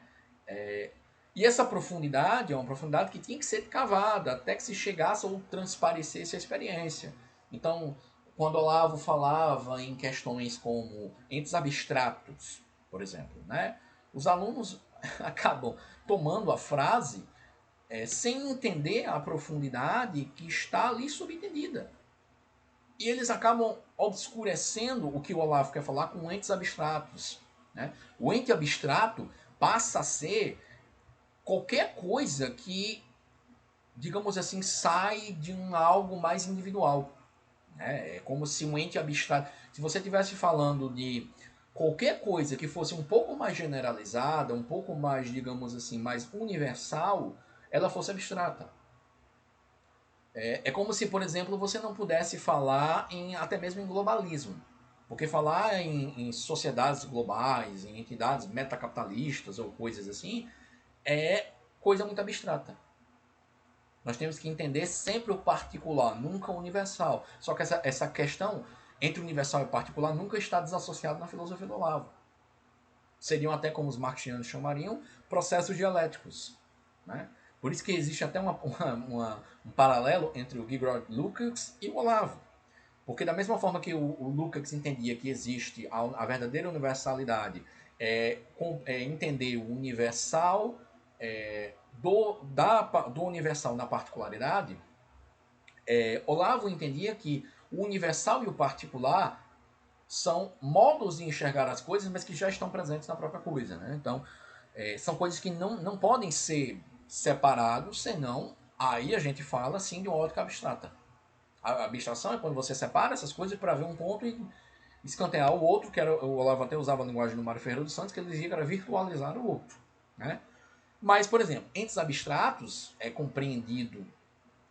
E essa profundidade é uma profundidade que tinha que ser cavada até que se chegasse ou transparecesse a experiência. Então, quando Olavo falava em questões como entes abstratos, por exemplo, né, os alunos acabam tomando a frase sem entender a profundidade que está ali subentendida. E eles acabam obscurecendo o que o Olavo quer falar com entes abstratos. Né? O ente abstrato passa a ser qualquer coisa que, digamos assim, sai de algo mais individual. É como se um ente abstrato... Se você estivesse falando de qualquer coisa que fosse um pouco mais generalizada, um pouco mais, digamos assim, mais universal, ela fosse abstrata. É como se, por exemplo, você não pudesse falar até mesmo em globalismo. Porque falar em sociedades globais, em entidades metacapitalistas ou coisas assim, é coisa muito abstrata. Nós temos que entender sempre o particular, nunca o universal. Só que essa questão entre universal e particular nunca está desassociada na filosofia do Olavo. Seriam até, como os marxianos chamariam, processos dialéticos. Né? Por isso que existe até um paralelo entre o Giorgio Lukács e o Olavo. Porque da mesma forma que o Lukács entendia que existe a verdadeira universalidade, entender o universal do universal na particularidade, Olavo entendia que o universal e o particular são modos de enxergar as coisas, mas que já estão presentes na própria coisa. Né? Então, são coisas que não podem ser separados, senão aí a gente fala assim de uma ótica abstrata. A abstração é quando você separa essas coisas para ver um ponto e escantear o outro, que era, o Olavo até usava a linguagem do Mário Ferreira dos Santos, que ele dizia que era virtualizar o outro. Né? Mas, por exemplo, entes abstratos é compreendido,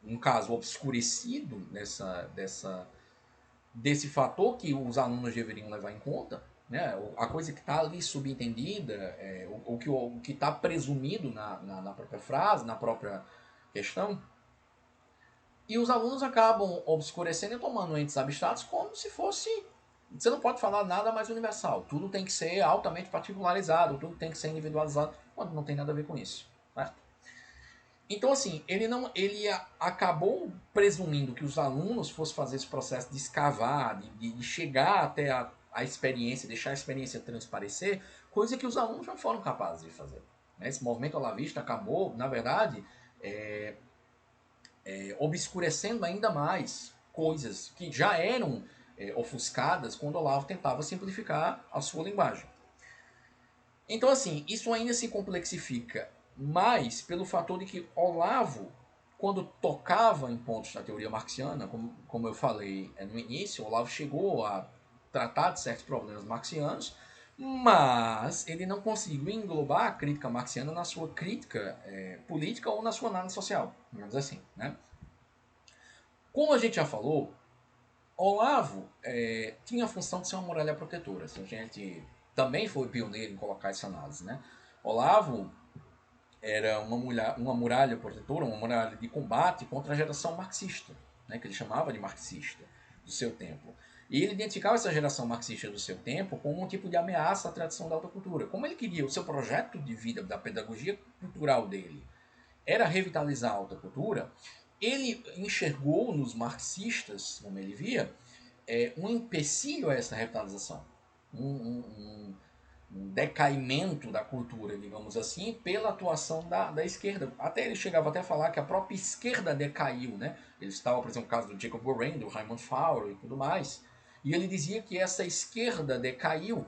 um caso obscurecido desse fator que os alunos deveriam levar em conta, né? A coisa que está ali subentendida, o que está presumido na própria frase, na própria questão. E os alunos acabam obscurecendo e tomando entes abstratos como se fosse... Você não pode falar nada mais universal. Tudo tem que ser altamente particularizado, tudo tem que ser individualizado, quando não tem nada a ver com isso. Certo? Então, assim, ele acabou presumindo que os alunos fossem fazer esse processo de escavar, de chegar até a experiência, deixar a experiência transparecer, coisa que os alunos não foram capazes de fazer. Esse movimento olavista acabou, na verdade, obscurecendo ainda mais coisas que já eram ofuscadas quando Olavo tentava simplificar a sua linguagem. Então, assim, isso ainda se complexifica mais pelo fator de que Olavo, quando tocava em pontos da teoria marxiana, como eu falei no início, Olavo chegou a tratar de certos problemas marxianos, mas ele não conseguiu englobar a crítica marxiana na sua crítica política ou na sua análise social, digamos assim, né? Como a gente já falou, Olavo tinha a função de ser uma muralha protetora. A gente também foi pioneiro em colocar essa análise, né? Olavo era uma muralha protetora, uma muralha de combate contra a geração marxista, né, que ele chamava de marxista, do seu tempo. E ele identificava essa geração marxista do seu tempo como um tipo de ameaça à tradição da alta cultura. Como ele queria, o seu projeto de vida, da pedagogia cultural dele, era revitalizar a alta cultura, ele enxergou nos marxistas, como ele via, um empecilho a essa revitalização. Um decaimento da cultura, digamos assim, pela atuação da esquerda. Até ele chegava até a falar que a própria esquerda decaiu, né? Ele estava, por exemplo, no caso do Jacob Boehme, do Raymond Fowler e tudo mais. E ele dizia que essa esquerda decaiu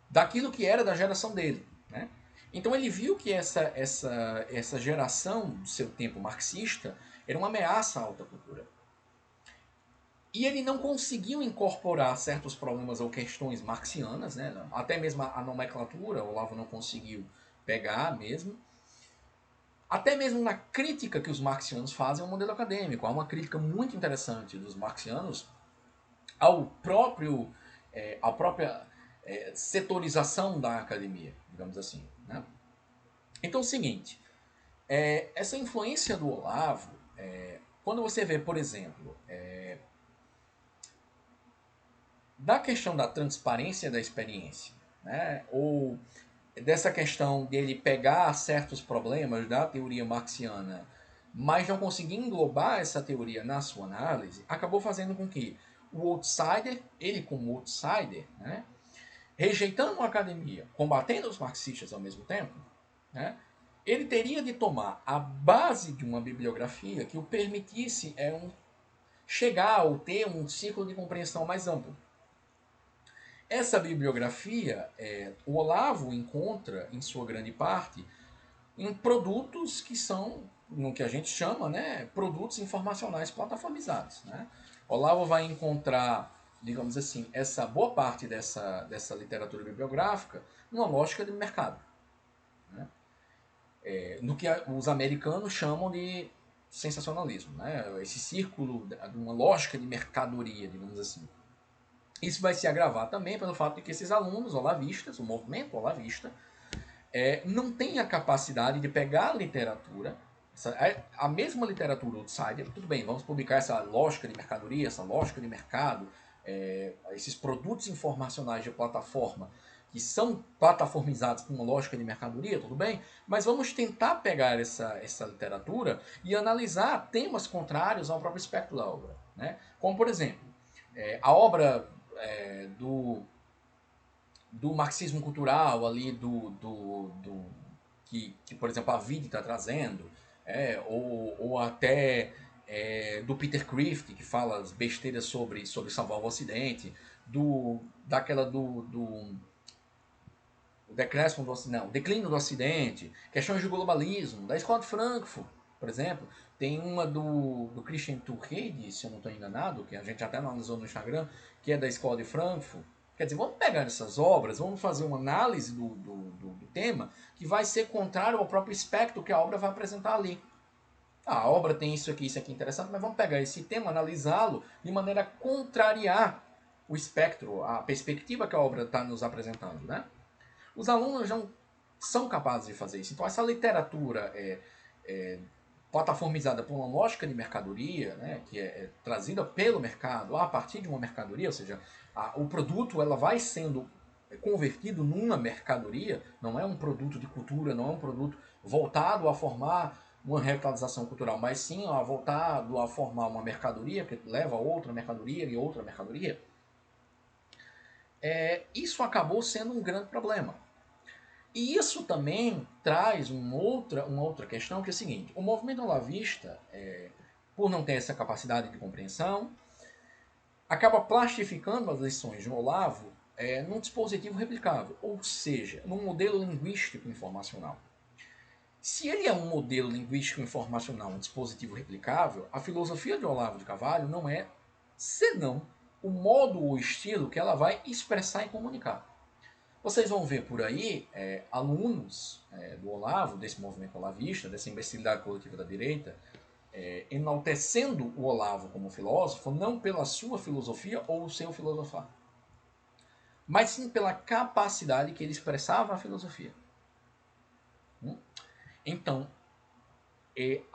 daquilo que era da geração dele, né? Então ele viu que essa geração do seu tempo marxista era uma ameaça à alta cultura. E ele não conseguiu incorporar certos problemas ou questões marxianas, né? Até mesmo a nomenclatura, o Olavo não conseguiu pegar mesmo. Até mesmo na crítica que os marxianos fazem ao modelo acadêmico. Há uma crítica muito interessante dos marxianos à própria setorização da academia, digamos assim, né? Então é o seguinte, essa influência do Olavo, quando você vê, por exemplo, da questão da transparência da experiência, né? Ou dessa questão dele pegar certos problemas da teoria marxiana, mas não conseguir englobar essa teoria na sua análise, acabou fazendo com que o outsider, ele como outsider, né? Rejeitando a academia, combatendo os marxistas ao mesmo tempo, né? Ele teria de tomar a base de uma bibliografia que o permitisse chegar ou ter um ciclo de compreensão mais amplo. Essa bibliografia, o Olavo encontra, em sua grande parte, em produtos que são, no que a gente chama, né, produtos informacionais plataformizados, né? Olavo vai encontrar, digamos assim, essa boa parte dessa literatura bibliográfica numa lógica de mercado, né? No que os americanos chamam de sensacionalismo, né? Esse círculo de uma lógica de mercadoria, digamos assim. Isso vai se agravar também pelo fato de que esses alunos olavistas, o movimento olavista, não tem a capacidade de pegar a literatura, a mesma literatura outsider, tudo bem, vamos publicar essa lógica de mercadoria, essa lógica de mercado, esses produtos informacionais de plataforma que são plataformizados com uma lógica de mercadoria, tudo bem, mas vamos tentar pegar essa literatura e analisar temas contrários ao próprio espectro da obra, né? Como, por exemplo, a obra do marxismo cultural ali que por exemplo a Vide está trazendo, ou até do Peter Crift, que fala as besteiras sobre salvar o Ocidente, daquela do o declínio do Ocidente, questões de globalismo, da escola de Frankfurt, por exemplo. Tem uma do Christian Turrede, se eu não estou enganado, que a gente até analisou no Instagram, que é da escola de Frankfurt. Quer dizer, vamos pegar essas obras, vamos fazer uma análise do tema que vai ser contrário ao próprio espectro que a obra vai apresentar ali. A obra tem isso aqui interessante, mas vamos pegar esse tema, analisá-lo de maneira a contrariar o espectro, a perspectiva que a obra está nos apresentando, né? Os alunos não são capazes de fazer isso. Então, essa literatura plataformizada por uma lógica de mercadoria, né, que é trazida pelo mercado a partir de uma mercadoria, ou seja, o produto ela vai sendo convertido numa mercadoria, não é um produto de cultura, não é um produto voltado a formar uma revitalização cultural, mas sim voltado a formar uma mercadoria que leva a outra mercadoria e outra mercadoria. isso acabou sendo um grande problema. E isso também traz uma outra questão, que é o seguinte: o movimento olavista, por não ter essa capacidade de compreensão, acaba plastificando as lições de um Olavo num dispositivo replicável, ou seja, num modelo linguístico informacional. Se ele é um modelo linguístico informacional, um dispositivo replicável, a filosofia de Olavo de Carvalho não é senão o modo ou estilo que ela vai expressar e comunicar. Vocês vão ver por aí alunos do Olavo, desse movimento olavista, dessa imbecilidade coletiva da direita, enaltecendo o Olavo como filósofo, não pela sua filosofia ou o seu filosofar, mas sim pela capacidade que ele expressava a filosofia. Então,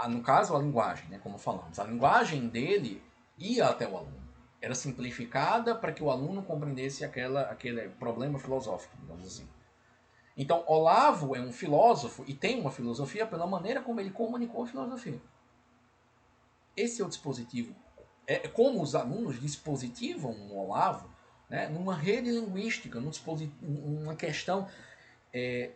no caso, a linguagem, né, como falamos, a linguagem dele ia até o aluno. Era simplificada para que o aluno compreendesse aquele problema filosófico, digamos assim. Então, Olavo é um filósofo e tem uma filosofia pela maneira como ele comunicou a filosofia. Esse é o dispositivo. É como os alunos dispositivam um Olavo, né, numa rede linguística, numa questão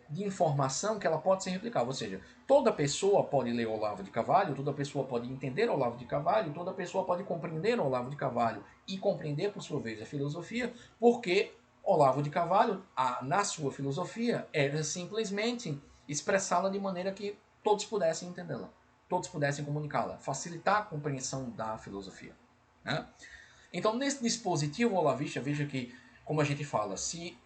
de informação que ela pode ser replicável. Ou seja, toda pessoa pode ler Olavo de Carvalho, toda pessoa pode entender Olavo de Carvalho, toda pessoa pode compreender Olavo de Carvalho e compreender, por sua vez, a filosofia, porque Olavo de Carvalho, na sua filosofia, era simplesmente expressá-la de maneira que todos pudessem entendê-la, todos pudessem comunicá-la, facilitar a compreensão da filosofia. Né? Então, nesse dispositivo olavista, veja que, como a gente fala, se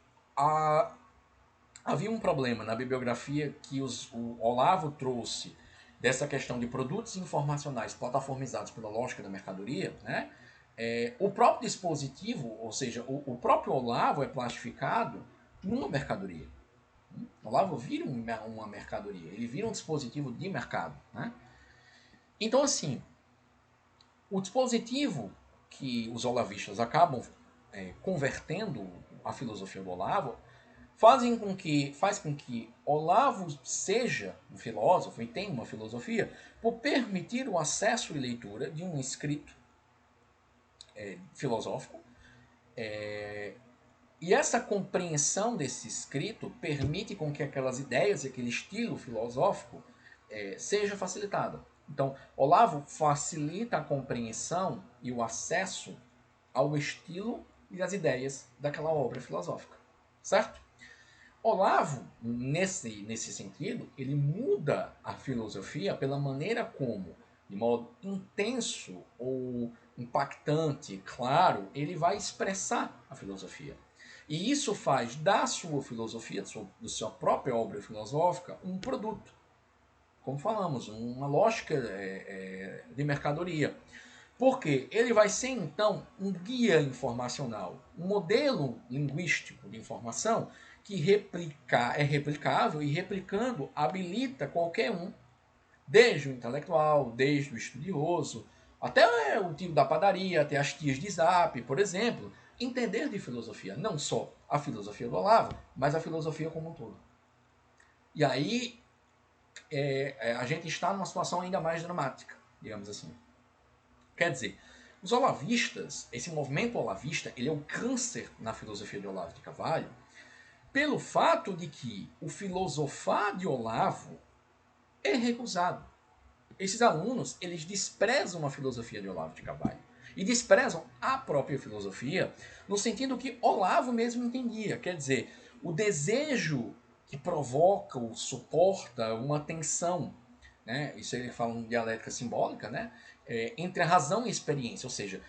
havia um problema na bibliografia que o Olavo trouxe dessa questão de produtos informacionais plataformizados pela lógica da mercadoria, né? O próprio dispositivo, ou seja, o próprio Olavo é plastificado numa mercadoria. O Olavo vira uma mercadoria, ele vira um dispositivo de mercado. Né? Então, assim, o dispositivo que os olavistas acabam convertendo a filosofia do Olavo faz com que Olavo seja um filósofo e tenha uma filosofia por permitir o acesso e leitura de um escrito filosófico. E essa compreensão desse escrito permite com que aquelas ideias e aquele estilo filosófico seja facilitada. Então, Olavo facilita a compreensão e o acesso ao estilo e às ideias daquela obra filosófica, certo? Olavo, nesse sentido, ele muda a filosofia pela maneira como, de modo intenso ou impactante, claro, ele vai expressar a filosofia. E isso faz da sua filosofia, da sua própria obra filosófica, um produto. Como falamos, uma lógica de mercadoria. Porque ele vai ser, então, um guia informacional, um modelo linguístico de informação que é replicável e, replicando, habilita qualquer um, desde o intelectual, desde o estudioso, até o tio da padaria, até as tias de Zap, por exemplo, entender de filosofia. Não só a filosofia do Olavo, mas a filosofia como um todo. E aí a gente está numa situação ainda mais dramática, digamos assim. Quer dizer, os olavistas, esse movimento olavista, ele é um câncer na filosofia de Olavo de Carvalho, pelo fato de que o filosofar de Olavo é recusado. Esses alunos, eles desprezam a filosofia de Olavo de Carvalho. E desprezam a própria filosofia no sentido que Olavo mesmo entendia. Quer dizer, o desejo que provoca ou suporta uma tensão, né? Isso ele fala em dialética simbólica, né? Entre a razão e a experiência. Ou seja,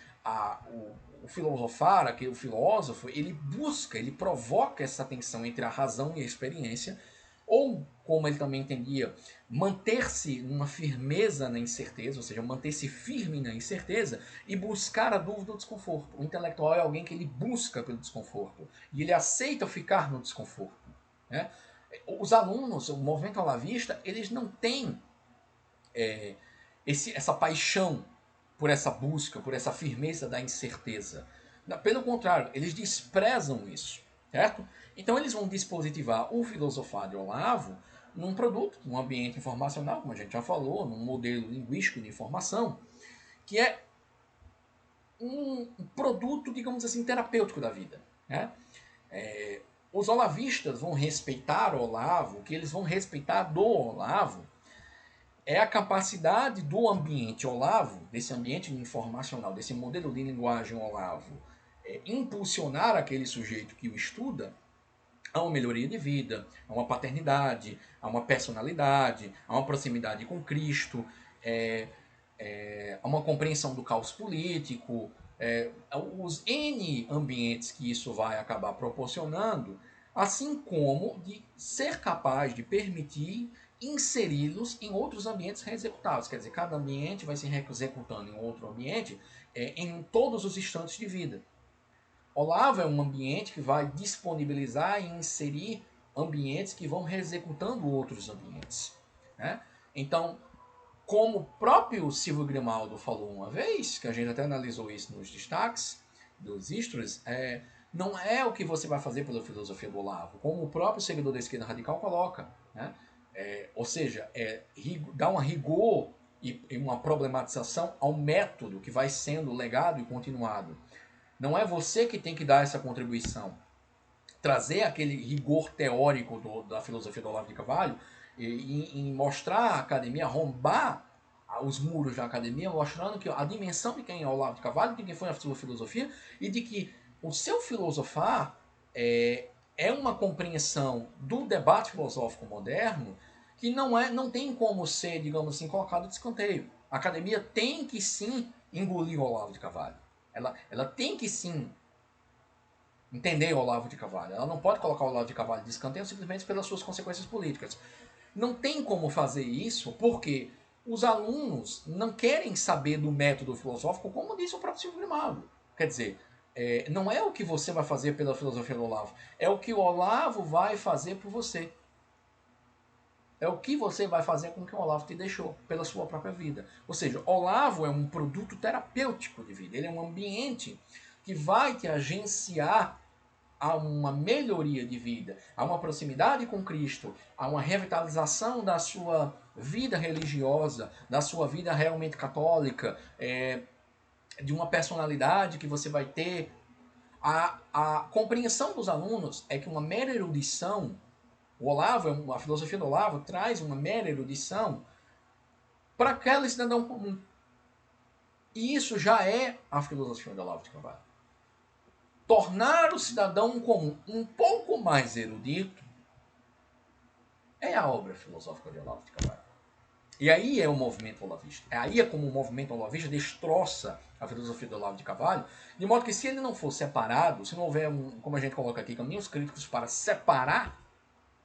o filosofar, o filósofo, ele busca, ele provoca essa tensão entre a razão e a experiência, ou, como ele também entendia, manter-se numa firmeza na incerteza, ou seja, manter-se firme na incerteza e buscar a dúvida ou desconforto. O intelectual é alguém que ele busca pelo desconforto e ele aceita ficar no desconforto. Né? Os alunos, o movimento olavista, eles não têm essa paixão por essa busca, por essa firmeza da incerteza. Pelo contrário, eles desprezam isso, certo? Então eles vão dispositivar o filosofar de Olavo num produto, num ambiente informacional, como a gente já falou, num modelo linguístico de informação, que é um produto, digamos assim, terapêutico da vida. Né? Os olavistas vão respeitar o Olavo, o que eles vão respeitar do Olavo é a capacidade do ambiente Olavo, desse ambiente informacional, desse modelo de linguagem Olavo, impulsionar aquele sujeito que o estuda a uma melhoria de vida, a uma paternidade, a uma personalidade, a uma proximidade com Cristo, a uma compreensão do caos político, os N ambientes que isso vai acabar proporcionando, assim como de ser capaz de permitir inseri-los em outros ambientes reexecutados. Quer dizer, cada ambiente vai se executando em outro ambiente em todos os instantes de vida. Olavo é um ambiente que vai disponibilizar e inserir ambientes que vão reexecutando outros ambientes. Né? Então, como o próprio Silvio Grimaldo falou uma vez, que a gente até analisou isso nos destaques dos Istros, não é o que você vai fazer pela filosofia do Olavo, como o próprio seguidor da esquerda radical coloca. Né? Ou seja, dá um rigor e uma problematização ao método que vai sendo legado e continuado. Não é você que tem que dar essa contribuição. Trazer aquele rigor teórico da filosofia do Olavo de Carvalho e mostrar a academia, arrombar os muros da academia, mostrando que a dimensão de quem é o Olavo de Carvalho, de quem foi a sua filosofia, e de que o seu filosofar é uma compreensão do debate filosófico moderno que não tem como ser, digamos assim, colocado de escanteio. A academia tem que sim engolir o Olavo de Carvalho. Ela tem que sim entender o Olavo de Carvalho. Ela não pode colocar o Olavo de Carvalho de escanteio simplesmente pelas suas consequências políticas. Não tem como fazer isso porque os alunos não querem saber do método filosófico, como disse o próprio Silvio Grimaldo. Quer dizer, não é o que você vai fazer pela filosofia do Olavo, é o que o Olavo vai fazer por você. É o que você vai fazer com o que o Olavo te deixou, pela sua própria vida. Ou seja, Olavo é um produto terapêutico de vida. Ele é um ambiente que vai te agenciar a uma melhoria de vida, a uma proximidade com Cristo, a uma revitalização da sua vida religiosa, da sua vida realmente católica, de uma personalidade que você vai ter. A compreensão dos alunos é que uma mera erudição, a filosofia do Olavo traz uma mera erudição para aquele cidadão comum. E isso já é a filosofia do Olavo de Carvalho. Tornar o cidadão comum um pouco mais erudito é a obra filosófica de Olavo de Carvalho. E aí é o movimento olavista. Aí é como o movimento olavista destroça a filosofia do Olavo de Carvalho, de modo que se ele não for separado, se não houver, como a gente coloca aqui, caminhos críticos para separar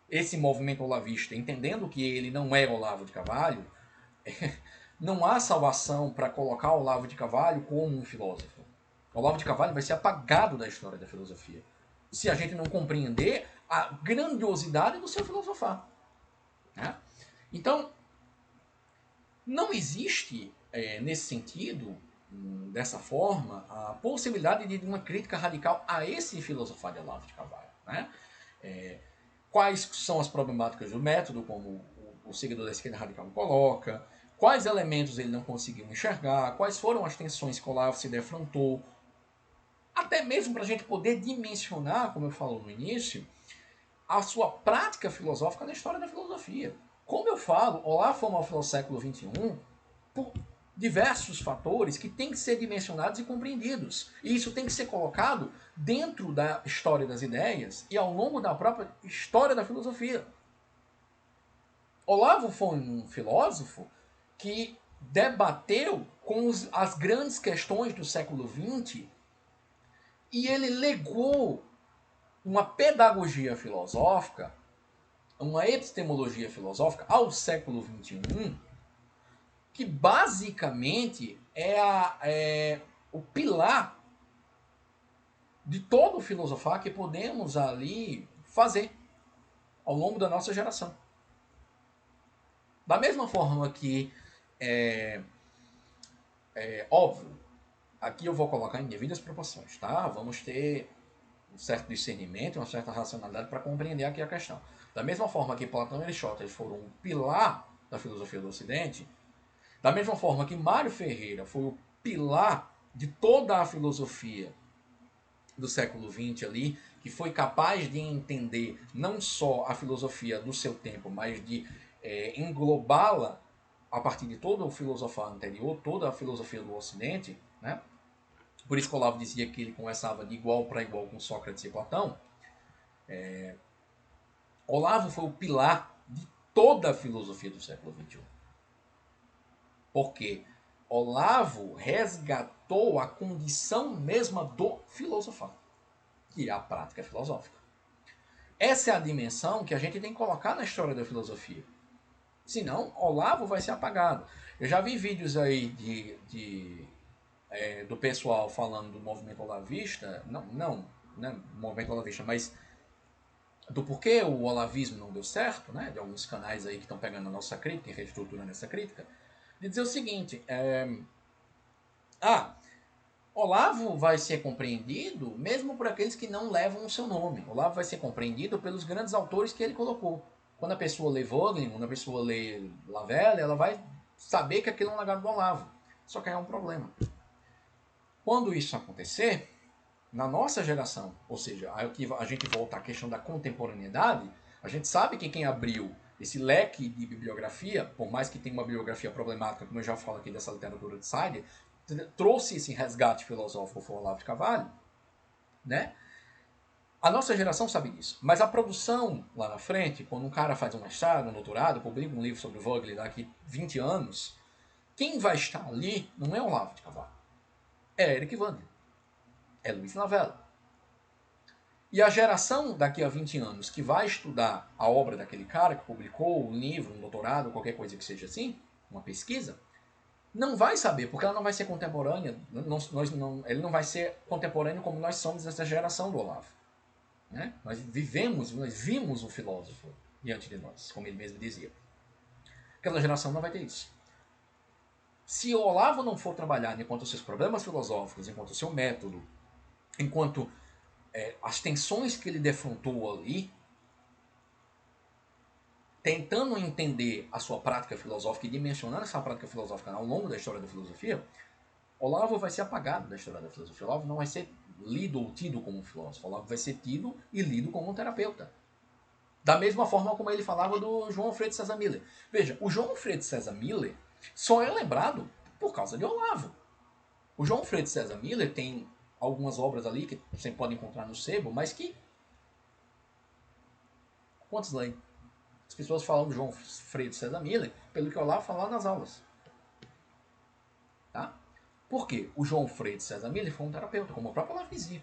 esse movimento olavista, entendendo que ele não é Olavo de Carvalho, não há salvação para colocar Olavo de Carvalho como um filósofo. Olavo de Carvalho vai ser apagado da história da filosofia, se a gente não compreender a grandiosidade do seu filosofar. Né? Então, não existe, nesse sentido, dessa forma, a possibilidade de uma crítica radical a esse filosofar de Olavo de Carvalho. Né? Quais são as problemáticas do método, como o seguidor da esquerda radical coloca, quais elementos ele não conseguiu enxergar, quais foram as tensões que o Olavo se defrontou, até mesmo para a gente poder dimensionar, como eu falo no início, a sua prática filosófica na história da filosofia. Como eu falo, Olavo foi um século XXI por diversos fatores que têm que ser dimensionados e compreendidos. E isso tem que ser colocado dentro da história das ideias e ao longo da própria história da filosofia. Olavo foi um filósofo que debateu com as grandes questões do século XX e ele legou uma pedagogia filosófica, uma epistemologia filosófica ao século XXI, que basicamente é o pilar de todo o filosofar que podemos ali fazer ao longo da nossa geração. Da mesma forma que óbvio, aqui eu vou colocar em devidas proporções, tá? Vamos ter um certo discernimento, uma certa racionalidade para compreender aqui a questão. Da mesma forma que Platão e Aristóteles foram um pilar da filosofia do Ocidente, da mesma forma que Mário Ferreira foi o pilar de toda a filosofia do século XX ali, que foi capaz de entender não só a filosofia do seu tempo, mas de englobá-la a partir de todo o filosofar anterior, toda a filosofia do Ocidente, né? Por isso que Olavo dizia que ele conversava de igual para igual com Sócrates e Platão. Olavo foi o pilar de toda a filosofia do século XXI. Porque Olavo resgatou a condição mesma do filosofar, que é a prática filosófica. Essa é a dimensão que a gente tem que colocar na história da filosofia. Senão, Olavo vai ser apagado. Eu já vi vídeos aí do pessoal falando do movimento olavista, não movimento olavista, mas do porquê o olavismo não deu certo, né? De alguns canais aí que estão pegando a nossa crítica e reestruturando essa crítica, de dizer o seguinte, Olavo vai ser compreendido mesmo por aqueles que não levam o seu nome. Olavo vai ser compreendido pelos grandes autores que ele colocou. Quando a pessoa lê Vogelin, quando a pessoa lê Lavelle, ela vai saber que aquilo é um legado do Olavo. Só que é um problema. Quando isso acontecer, na nossa geração, ou seja, aqui a gente volta à questão da contemporaneidade, a gente sabe que quem abriu esse leque de bibliografia, por mais que tenha uma bibliografia problemática, como eu já falo aqui dessa literatura de Side, trouxe esse resgate filosófico foi o Olavo de Carvalho, né? A nossa geração sabe disso, mas a produção lá na frente, quando um cara faz um mestrado, um doutorado, publica um livro sobre Vogelin daqui 20 anos, quem vai estar ali não é o Olavo de Carvalho, é Eric Wander, é Luiz Lavelle. E a geração daqui a 20 anos que vai estudar a obra daquele cara que publicou um livro, um doutorado, qualquer coisa que seja assim, uma pesquisa, não vai saber, porque ela não vai ser contemporânea, ele não vai ser contemporâneo como nós somos dessa geração do Olavo. Né? Nós vimos o filósofo diante de nós, como ele mesmo dizia. Aquela geração não vai ter isso. Se o Olavo não for trabalhar enquanto os seus problemas filosóficos, enquanto o seu método, enquanto as tensões que ele defrontou ali, tentando entender a sua prática filosófica e dimensionando essa prática filosófica ao longo da história da filosofia, Olavo vai ser apagado da história da filosofia. Olavo não vai ser lido ou tido como um filósofo. Olavo vai ser tido e lido como um terapeuta. Da mesma forma como ele falava do João Alfredo César Miller. Veja, o João Alfredo César Miller só é lembrado por causa de Olavo. O João Alfredo César Miller tem algumas obras ali que você pode encontrar no sebo, mas que... Quantos leem? As pessoas falam do João Alfredo César Miller pelo que Olavo falava nas aulas. Tá? Por quê? O João Alfredo César Miller foi um terapeuta, como o próprio Olavo dizia.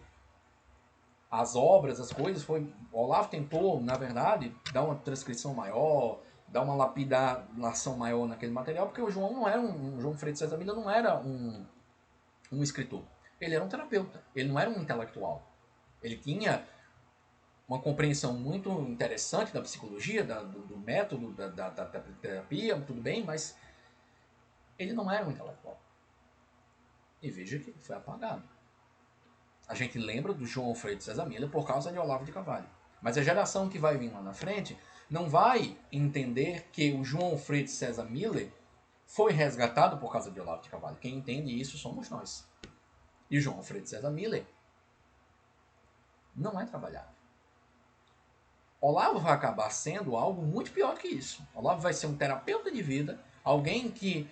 As obras, as coisas, o Olavo tentou, na verdade, dar uma transcrição maior, dar uma lapidação maior naquele material, porque o João não era o João Alfredo César Miller não era um escritor. Ele era um terapeuta, ele não era um intelectual. Ele tinha uma compreensão muito interessante da psicologia, do método, da terapia, tudo bem, mas ele não era um intelectual. E veja que ele foi apagado. A gente lembra do João Alfredo César Miller por causa de Olavo de Carvalho. Mas a geração que vai vir lá na frente não vai entender que o João Alfredo César Miller foi resgatado por causa de Olavo de Carvalho. Quem entende isso somos nós. E o João Alfredo César Miller não é trabalhado. Olavo vai acabar sendo algo muito pior do que isso. Olavo vai ser um terapeuta de vida, alguém que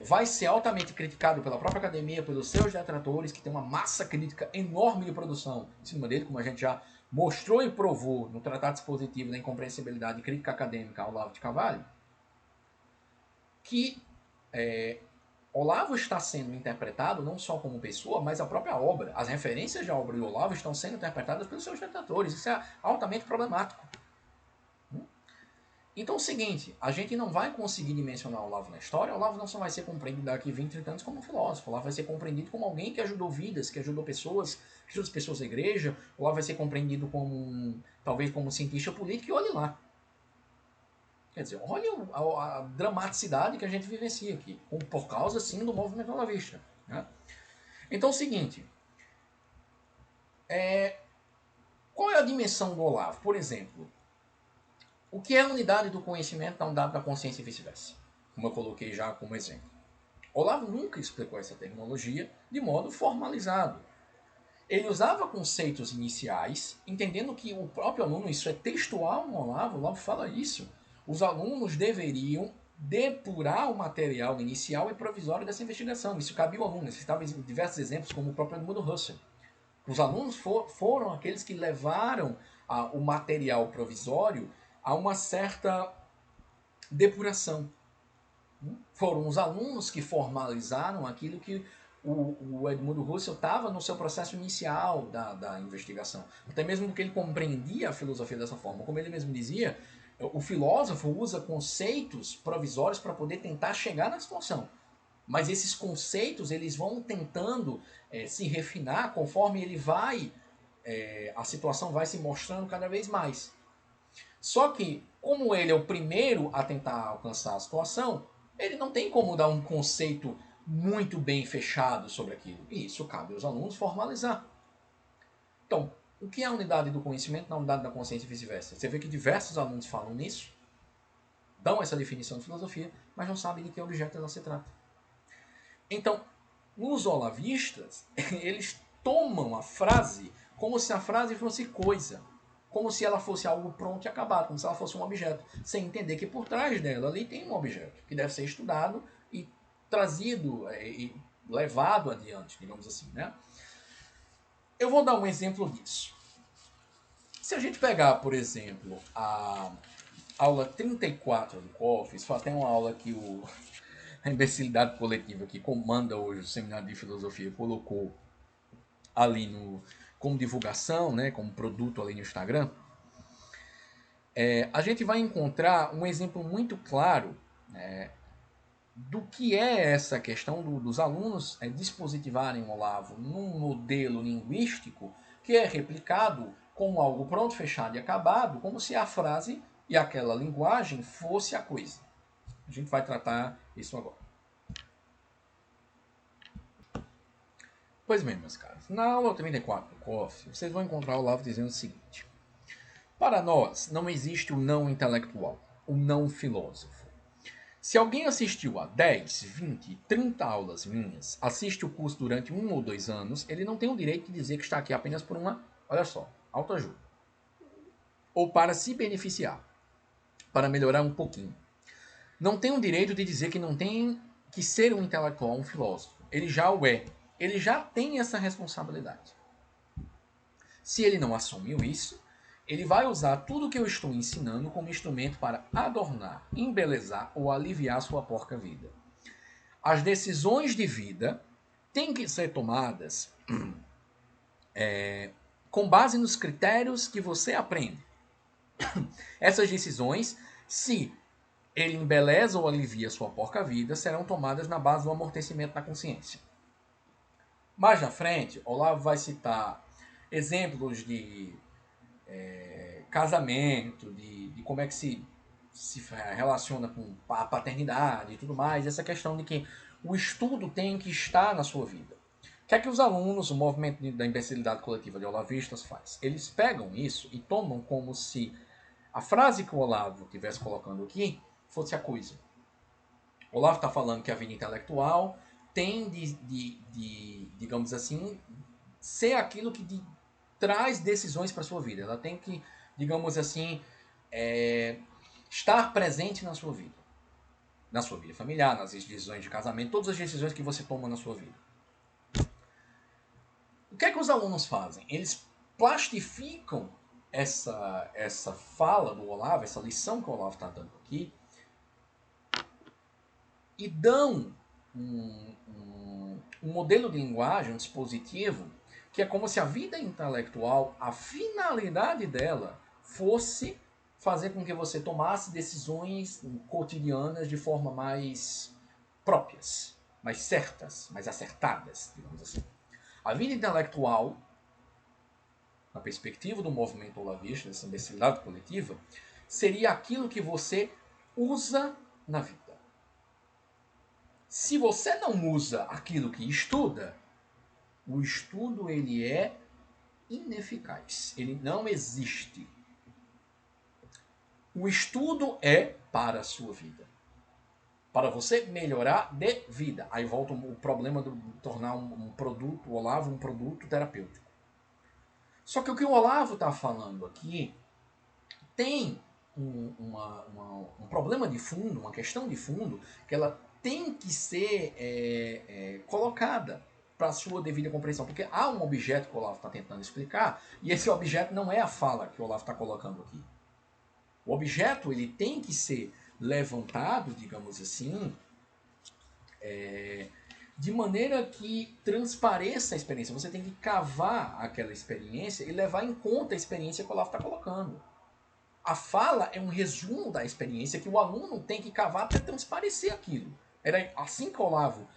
vai ser altamente criticado pela própria academia, pelos seus detratores, que tem uma massa crítica enorme de produção em cima dele, como a gente já mostrou e provou no Tratado Expositivo da Incompreensibilidade e Crítica Acadêmica ao Olavo de Carvalho, que Olavo está sendo interpretado não só como pessoa, mas a própria obra. As referências da obra de Olavo estão sendo interpretadas pelos seus detratores. Isso é altamente problemático. Então é o seguinte, a gente não vai conseguir dimensionar o Olavo na história, o Olavo não só vai ser compreendido daqui 20, 30 anos como um filósofo, o Olavo vai ser compreendido como alguém que ajudou vidas, que ajudou pessoas, que ajudou as pessoas da igreja, o Olavo vai ser compreendido como, talvez como um cientista político, e olhe lá. Quer dizer, olha a dramaticidade que a gente vivencia aqui, por causa, sim, do movimento olavista. Né? Então é o seguinte, qual é a dimensão do Olavo? Por exemplo, o que é a unidade do conhecimento não dá para a consciência e vice-versa, como eu coloquei já como exemplo. Olavo nunca explicou essa terminologia de modo formalizado. Ele usava conceitos iniciais, entendendo que o próprio aluno, isso é textual no Olavo, o Olavo fala isso. Os alunos deveriam depurar o material inicial e provisório dessa investigação. Isso cabia ao aluno. Citava diversos exemplos, como o próprio Edmundo Husserl. Os alunos foram aqueles que levaram o material provisório a uma certa depuração. Foram os alunos que formalizaram aquilo que o Edmundo Husserl estava no seu processo inicial da investigação. Até mesmo porque ele compreendia a filosofia dessa forma. Como ele mesmo dizia, o filósofo usa conceitos provisórios para poder tentar chegar na situação. Mas esses conceitos eles vão tentando se refinar conforme ele vai, a situação vai se mostrando cada vez mais. Só que, como ele é o primeiro a tentar alcançar a situação, ele não tem como dar um conceito muito bem fechado sobre aquilo. E isso cabe aos alunos formalizar. Então, o que é a unidade do conhecimento na unidade da consciência e vice-versa? Você vê que diversos alunos falam nisso, dão essa definição de filosofia, mas não sabem de que objeto ela se trata. Então, os olavistas, eles tomam a frase como se a frase fosse coisa, como se ela fosse algo pronto e acabado, como se ela fosse um objeto, sem entender que por trás dela ali tem um objeto que deve ser estudado e trazido e levado adiante, digamos assim, né? Eu vou dar um exemplo disso. Se a gente pegar, por exemplo, a aula 34 do COF, isso até uma aula que a imbecilidade coletiva que comanda hoje o seminário de filosofia colocou ali como divulgação, né, como produto ali no Instagram, a gente vai encontrar um exemplo muito claro do que é essa questão dos alunos dispositivarem o Olavo num modelo linguístico que é replicado como algo pronto, fechado e acabado, como se a frase e aquela linguagem fosse a coisa. A gente vai tratar isso agora. Pois bem, meus caros, na aula 34 do COF, vocês vão encontrar o Olavo dizendo o seguinte: para nós, não existe o não intelectual, o não filósofo. Se alguém assistiu a 10, 20, 30 aulas minhas, assiste o curso durante 1 ou 2 anos, ele não tem o direito de dizer que está aqui apenas por uma, olha só, autoajuda. Ou para se beneficiar, para melhorar um pouquinho. Não tem o direito de dizer que não tem que ser um intelectual, um filósofo. Ele já o é. Ele já tem essa responsabilidade. Se ele não assumiu isso, ele vai usar tudo que eu estou ensinando como instrumento para adornar, embelezar ou aliviar sua porca vida. As decisões de vida têm que ser tomadas com base nos critérios que você aprende. Essas decisões, se ele embeleza ou alivia sua porca vida, serão tomadas na base do amortecimento da consciência. Mais na frente, Olavo vai citar exemplos de casamento, de como é que se relaciona com a paternidade e tudo mais, essa questão de que o estudo tem que estar na sua vida. O que é que os alunos, o movimento da imbecilidade coletiva de Olavistas faz? Eles pegam isso e tomam como se a frase que o Olavo estivesse colocando aqui fosse a coisa. O Olavo está falando que a vida intelectual tem digamos assim, ser aquilo que traz decisões para a sua vida. Ela tem que, digamos assim, estar presente na sua vida. Na sua vida familiar, nas decisões de casamento, todas as decisões que você toma na sua vida. O que é que os alunos fazem? Eles plastificam essa fala do Olavo, essa lição que o Olavo está dando aqui, e dão um modelo de linguagem, um dispositivo, que é como se a vida intelectual, a finalidade dela, fosse fazer com que você tomasse decisões cotidianas de forma mais próprias, mais certas, mais acertadas, digamos assim. A vida intelectual, na perspectiva do movimento olavista, dessa imbecilidade coletiva, seria aquilo que você usa na vida. Se você não usa aquilo que estuda, o estudo ele é ineficaz. Ele não existe. O estudo é para a sua vida. Para você melhorar de vida. Aí volta o problema de tornar um produto, o Olavo, um produto terapêutico. Só que o que o Olavo está falando aqui tem um problema de fundo, uma questão de fundo, que ela tem que ser colocada para a sua devida compreensão. Porque há um objeto que o Olavo está tentando explicar, e esse objeto não é a fala que o Olavo está colocando aqui. O objeto ele tem que ser levantado, digamos assim, de maneira que transpareça a experiência. Você tem que cavar aquela experiência e levar em conta a experiência que o Olavo está colocando. A fala é um resumo da experiência que o aluno tem que cavar até transparecer aquilo. Era assim que o Olavo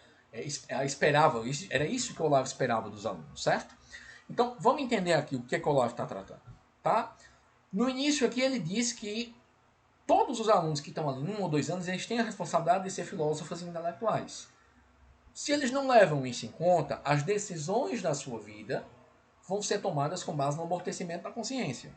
esperava, era isso que o Olavo esperava dos alunos, certo? Então, vamos entender aqui o que o Olavo está tratando. Tá? No início aqui ele diz que todos os alunos que estão ali, 1 ou 2 anos, eles têm a responsabilidade de ser filósofos intelectuais. Se eles não levam isso em conta, as decisões da sua vida vão ser tomadas com base no amortecimento da consciência.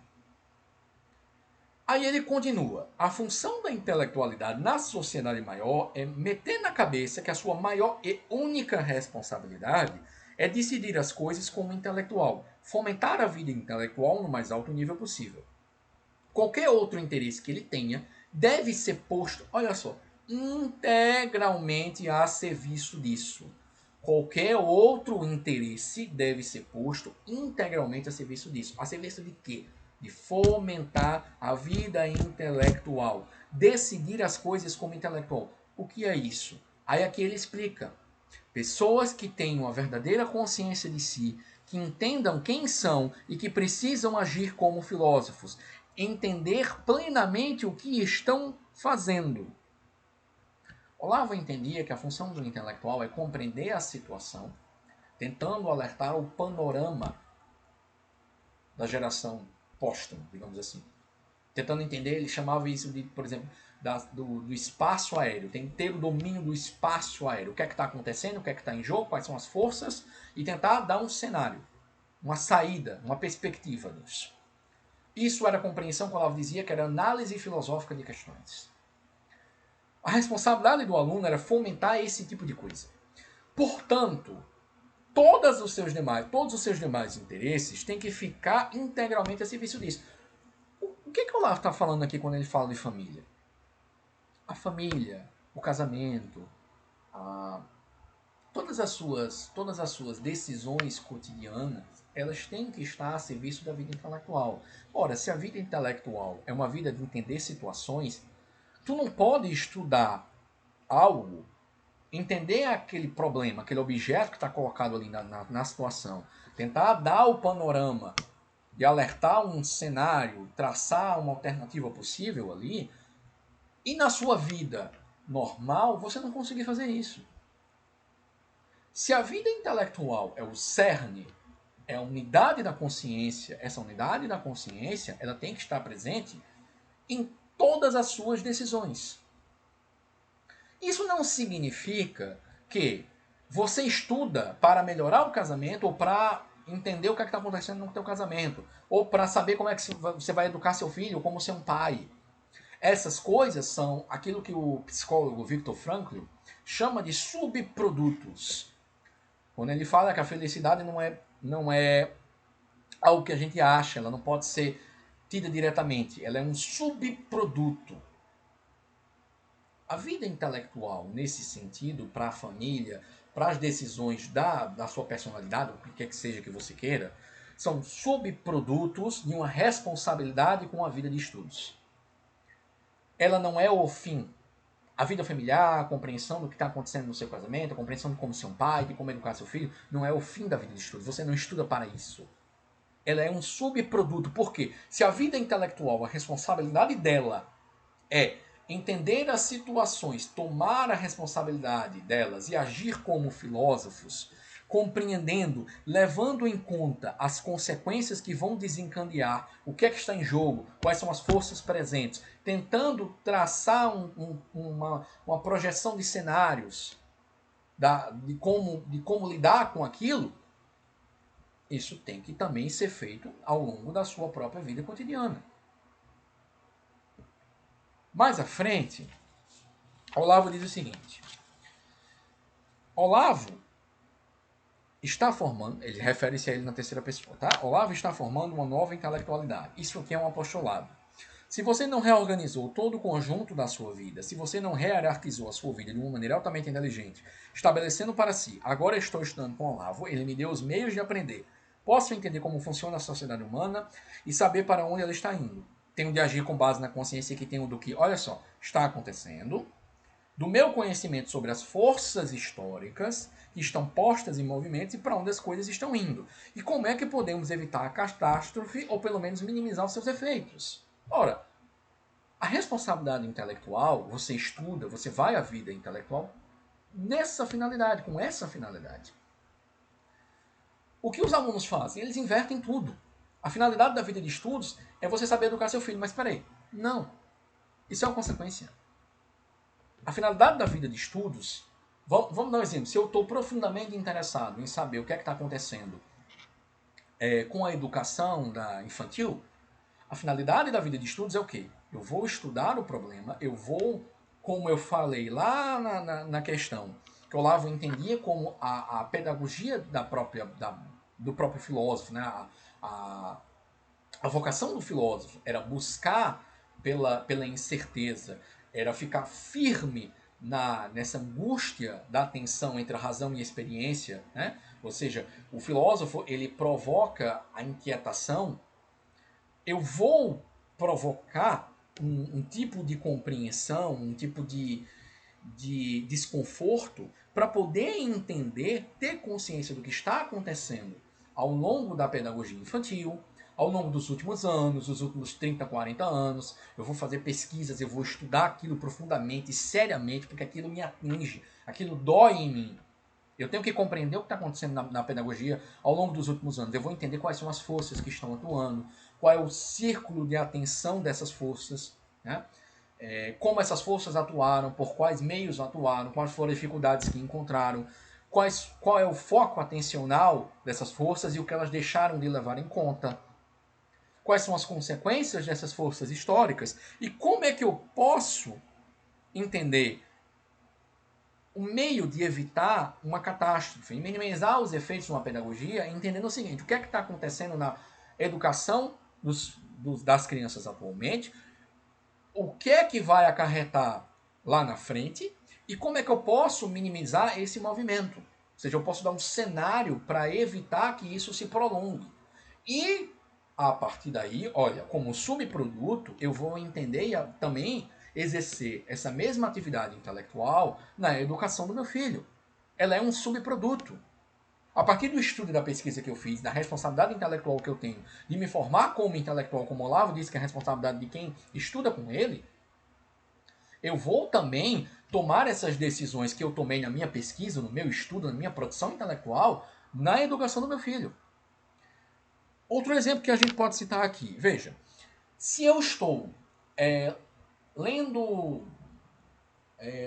Aí ele continua. A função da intelectualidade na sociedade maior é meter na cabeça que a sua maior e única responsabilidade é decidir as coisas como intelectual, fomentar a vida intelectual no mais alto nível possível. Qualquer outro interesse que ele tenha deve ser posto, olha só, integralmente a serviço disso. Qualquer outro interesse deve ser posto integralmente a serviço disso. A serviço de quê? De fomentar a vida intelectual. Decidir as coisas como intelectual. O que é isso? Aí aqui ele explica. Pessoas que tenham a verdadeira consciência de si, que entendam quem são e que precisam agir como filósofos. Entender plenamente o que estão fazendo. Olavo entendia que a função do intelectual é compreender a situação, tentando alertar o panorama da geração póstuma, digamos assim. Tentando entender, ele chamava isso de, por exemplo, do espaço aéreo. Tem que ter o domínio do espaço aéreo. O que é que está acontecendo, o que é que está em jogo, quais são as forças, e tentar dar um cenário, uma saída, uma perspectiva disso. Isso era a compreensão que o Olavo dizia que era análise filosófica de questões. A responsabilidade do aluno era fomentar esse tipo de coisa. Portanto, todos os seus demais interesses têm que ficar integralmente a serviço disso. O que o Olavo está falando aqui quando ele fala de família? A família, o casamento, todas as suas decisões cotidianas, elas têm que estar a serviço da vida intelectual. Ora, se a vida intelectual é uma vida de entender situações, tu não pode estudar algo, entender aquele problema, aquele objeto que está colocado ali na situação, tentar dar o panorama de alertar um cenário, traçar uma alternativa possível ali, e na sua vida normal você não conseguir fazer isso. Se a vida intelectual é o cerne, é a unidade da consciência, essa unidade da consciência ela tem que estar presente em todas as suas decisões. Isso não significa que você estuda para melhorar o casamento ou para entender o que está acontecendo no teu casamento, ou para saber como é que você vai educar seu filho, como ser um pai. Essas coisas são aquilo que o psicólogo Viktor Frankl chama de subprodutos. Quando ele fala que a felicidade não é algo que a gente acha, ela não pode ser tida diretamente, ela é um subproduto. A vida intelectual, nesse sentido, para a família, para as decisões da sua personalidade, o que quer que seja que você queira, são subprodutos de uma responsabilidade com a vida de estudos. Ela não é o fim. A vida familiar, a compreensão do que está acontecendo no seu casamento, a compreensão de como ser um pai, de como educar seu filho, não é o fim da vida de estudos. Você não estuda para isso. Ela é um subproduto. Por quê? Se a vida intelectual, a responsabilidade dela é entender as situações, tomar a responsabilidade delas e agir como filósofos, compreendendo, levando em conta as consequências que vão desencadear, o que é que está em jogo, quais são as forças presentes, tentando traçar uma projeção de cenários, de como lidar com aquilo, isso tem que também ser feito ao longo da sua própria vida cotidiana. Mais à frente, Olavo diz o seguinte: Olavo está formando, ele refere-se a ele na terceira pessoa, tá? Olavo está formando uma nova intelectualidade. Isso aqui é um apostolado. Se você não reorganizou todo o conjunto da sua vida, se você não hierarquizou a sua vida de uma maneira altamente inteligente, estabelecendo para si, agora estou estudando com Olavo, ele me deu os meios de aprender. Posso entender como funciona a sociedade humana e saber para onde ela está indo. Tenho de agir com base na consciência que tenho do que, olha só, está acontecendo, do meu conhecimento sobre as forças históricas que estão postas em movimento e para onde as coisas estão indo. E como é que podemos evitar a catástrofe ou pelo menos minimizar os seus efeitos. Ora, a responsabilidade intelectual, você estuda, você vai à vida intelectual nessa finalidade, com essa finalidade. O que os alunos fazem? Eles invertem tudo. A finalidade da vida de estudos é você saber educar seu filho. Mas peraí, não. Isso é uma consequência. A finalidade da vida de estudos, vamos dar um exemplo. Se eu estou profundamente interessado em saber o que é que está acontecendo com a educação da infantil, a finalidade da vida de estudos é o quê? Eu vou estudar o problema, eu vou, como eu falei lá na questão, que o Olavo entendia como a pedagogia do próprio filósofo, né? A vocação do filósofo era buscar pela incerteza, era ficar firme nessa angústia da tensão entre a razão e a experiência, né? Ou seja, o filósofo ele provoca a inquietação. Eu vou provocar um tipo de compreensão, um tipo de desconforto para poder entender, ter consciência do que está acontecendo ao longo da pedagogia infantil, ao longo dos últimos anos, os últimos 30, 40 anos. Eu vou fazer pesquisas, eu vou estudar aquilo profundamente, seriamente, porque aquilo me atinge, aquilo dói em mim. Eu tenho que compreender o que está acontecendo na pedagogia ao longo dos últimos anos. Eu vou entender quais são as forças que estão atuando, qual é o círculo de atenção dessas forças, né? Como essas forças atuaram, por quais meios atuaram, quais foram as dificuldades que encontraram, qual é o foco atencional dessas forças e o que elas deixaram de levar em conta, quais são as consequências dessas forças históricas e como é que eu posso entender o meio de evitar uma catástrofe, minimizar os efeitos de uma pedagogia, entendendo o seguinte: o que é que está acontecendo na educação das crianças atualmente, o que é que vai acarretar lá na frente e como é que eu posso minimizar esse movimento. Ou seja, eu posso dar um cenário para evitar que isso se prolongue. E a partir daí, olha, como subproduto, eu vou entender e também exercer essa mesma atividade intelectual na educação do meu filho. Ela é um subproduto. A partir do estudo e da pesquisa que eu fiz, da responsabilidade intelectual que eu tenho de me formar como intelectual, como o Olavo disse que é a responsabilidade de quem estuda com ele, eu vou também tomar essas decisões que eu tomei na minha pesquisa, no meu estudo, na minha produção intelectual, na educação do meu filho. Outro exemplo que a gente pode citar aqui, veja, se eu estou lendo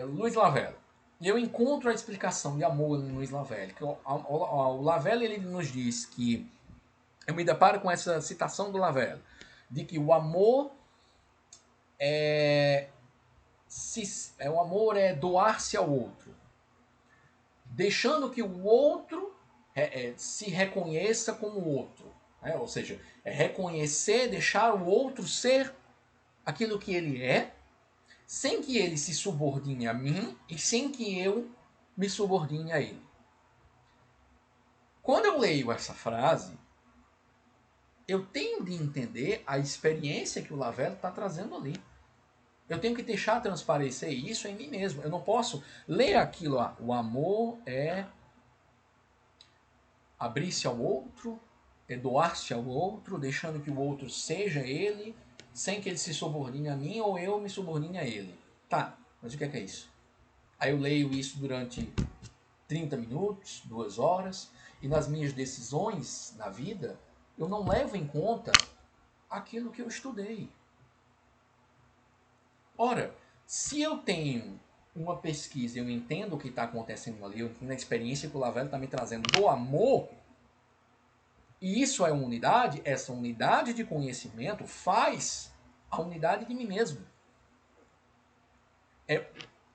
Luiz Lavelle, e eu encontro a explicação de amor em Luiz Lavelle, que o Lavelle ele nos diz que, eu me deparo com essa citação do Lavelle, de que o amor o amor é doar-se ao outro, deixando que o outro se reconheça como outro. Ou seja, é reconhecer, deixar o outro ser aquilo que ele é, sem que ele se subordine a mim e sem que eu me subordine a ele. Quando eu leio essa frase, eu tenho de entender a experiência que o Lavelle está trazendo ali. Eu tenho que deixar transparecer isso em mim mesmo. Eu não posso ler aquilo lá. O amor é abrir-se ao outro, é doar-se ao outro, deixando que o outro seja ele, sem que ele se subordine a mim ou eu me subordine a ele. Tá, mas o que é isso? Aí eu leio isso durante 30 minutos, 2 horas, e nas minhas decisões na vida, eu não levo em conta aquilo que eu estudei. Ora, se eu tenho uma pesquisa, eu entendo o que está acontecendo ali, eu entendo a experiência que o Lavelle está me trazendo do amor, e isso é uma unidade, essa unidade de conhecimento faz a unidade de mim mesmo. É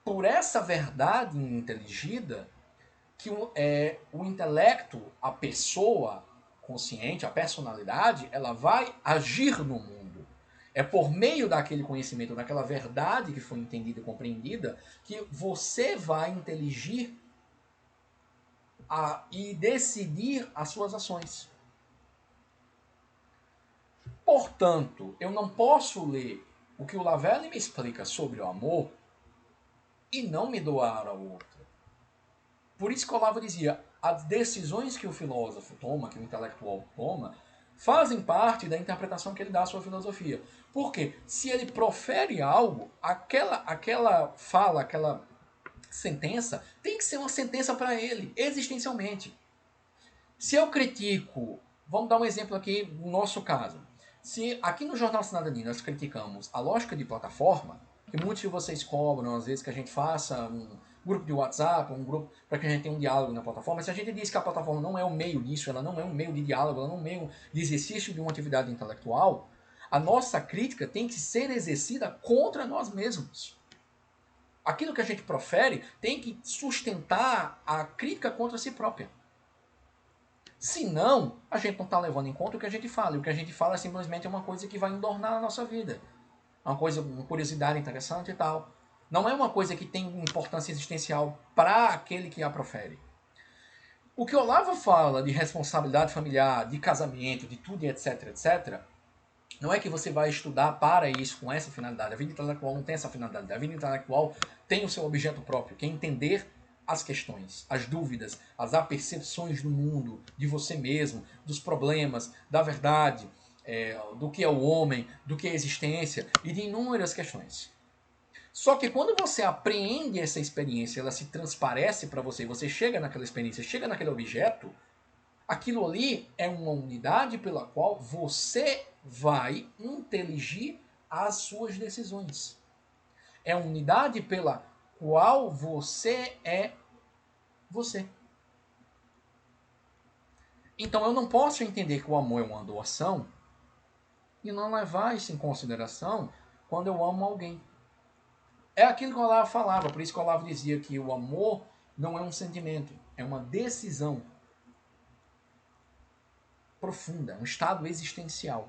por essa verdade inteligida que o intelecto, a pessoa consciente, a personalidade, ela vai agir no mundo. É por meio daquele conhecimento, daquela verdade que foi entendida e compreendida, que você vai inteligir e decidir as suas ações. Portanto, eu não posso ler o que o Lavelle me explica sobre o amor e não me doar ao outro. Por isso que o Olavo dizia, as decisões que o filósofo toma, que o intelectual toma, fazem parte da interpretação que ele dá à sua filosofia. Porque se ele profere algo, aquela fala, aquela sentença, tem que ser uma sentença para ele, existencialmente. Se eu critico, vamos dar um exemplo aqui no nosso caso. Se aqui no Jornal Cidadania nós criticamos a lógica de plataforma, que muitos de vocês cobram, às vezes, que a gente faça um grupo de WhatsApp, um grupo para que a gente tenha um diálogo na plataforma, se a gente diz que a plataforma não é um meio disso, ela não é um meio de diálogo, ela não é um meio de exercício de uma atividade intelectual, a nossa crítica tem que ser exercida contra nós mesmos. Aquilo que a gente profere tem que sustentar a crítica contra si própria. Se não, a gente não está levando em conta o que a gente fala. E o que a gente fala é simplesmente uma coisa que vai adornar a nossa vida. Uma coisa, uma curiosidade interessante e tal. Não é uma coisa que tem importância existencial para aquele que a profere. O que Olavo fala de responsabilidade familiar, de casamento, de tudo e etc, etc, não é que você vai estudar para isso, com essa finalidade. A vida intelectual não tem essa finalidade. A vida intelectual tem o seu objeto próprio, que é entender as questões, as dúvidas, as apercepções do mundo, de você mesmo, dos problemas, da verdade, do que é o homem, do que é a existência e de inúmeras questões. Só que quando você apreende essa experiência, ela se transparece para você, você chega naquela experiência, chega naquele objeto, aquilo ali é uma unidade pela qual você vai inteligir as suas decisões. É uma unidade pela qual você é você. Então eu não posso entender que o amor é uma doação e não levar isso em consideração quando eu amo alguém. É aquilo que o Olavo falava, por isso que o Olavo dizia que o amor não é um sentimento, é uma decisão profunda, um estado existencial.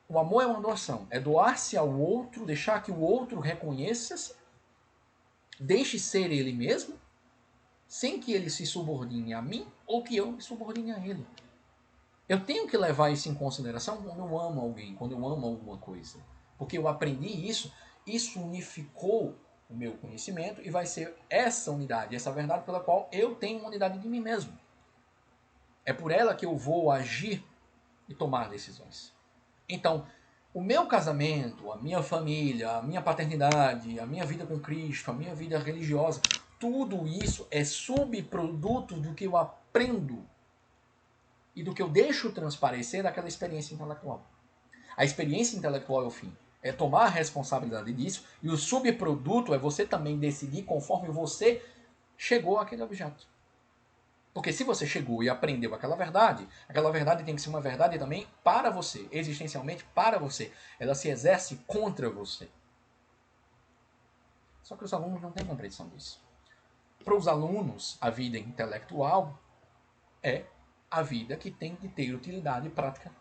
O amor é uma doação, é doar-se ao outro, deixar que o outro reconheça-se, deixe ser ele mesmo, sem que ele se subordine a mim ou que eu me subordine a ele. Eu tenho que levar isso em consideração quando eu amo alguém, quando eu amo alguma coisa. Porque eu aprendi isso, isso unificou o meu conhecimento e vai ser essa unidade, essa verdade pela qual eu tenho uma unidade de mim mesmo. É por ela que eu vou agir e tomar decisões. Então, o meu casamento, a minha família, a minha paternidade, a minha vida com Cristo, a minha vida religiosa, tudo isso é subproduto do que eu aprendo e do que eu deixo transparecer daquela experiência intelectual. A experiência intelectual é o fim. É tomar a responsabilidade disso e o subproduto é você também decidir conforme você chegou àquele objeto. Porque se você chegou e aprendeu aquela verdade tem que ser uma verdade também para você, existencialmente para você. Ela se exerce contra você. Só que os alunos não têm compreensão disso. Para os alunos, a vida intelectual é a vida que tem que ter utilidade prática.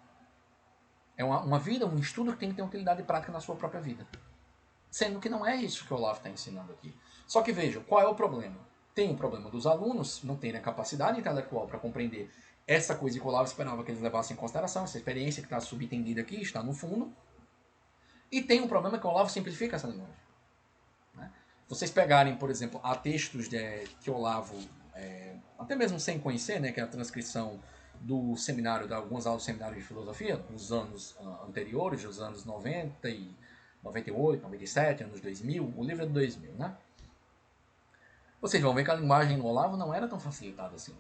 É uma vida, um estudo que tem que ter utilidade prática na sua própria vida. Sendo que não é isso que o Olavo está ensinando aqui. Só que vejam, qual é o problema? Tem o problema dos alunos não terem a capacidade intelectual para compreender essa coisa que o Olavo esperava que eles levassem em consideração, essa experiência que está subentendida aqui, está no fundo. E tem um problema que o Olavo simplifica essa linguagem. Né? Vocês pegarem, por exemplo, há textos que o Olavo, até mesmo sem conhecer, né, que é a transcrição do seminário, de algumas aulas do seminário de filosofia, nos anos anteriores, os anos 90 e 98, 97, anos 2000, o livro é de 2000, né? Vocês vão ver que a linguagem do Olavo não era tão facilitada assim.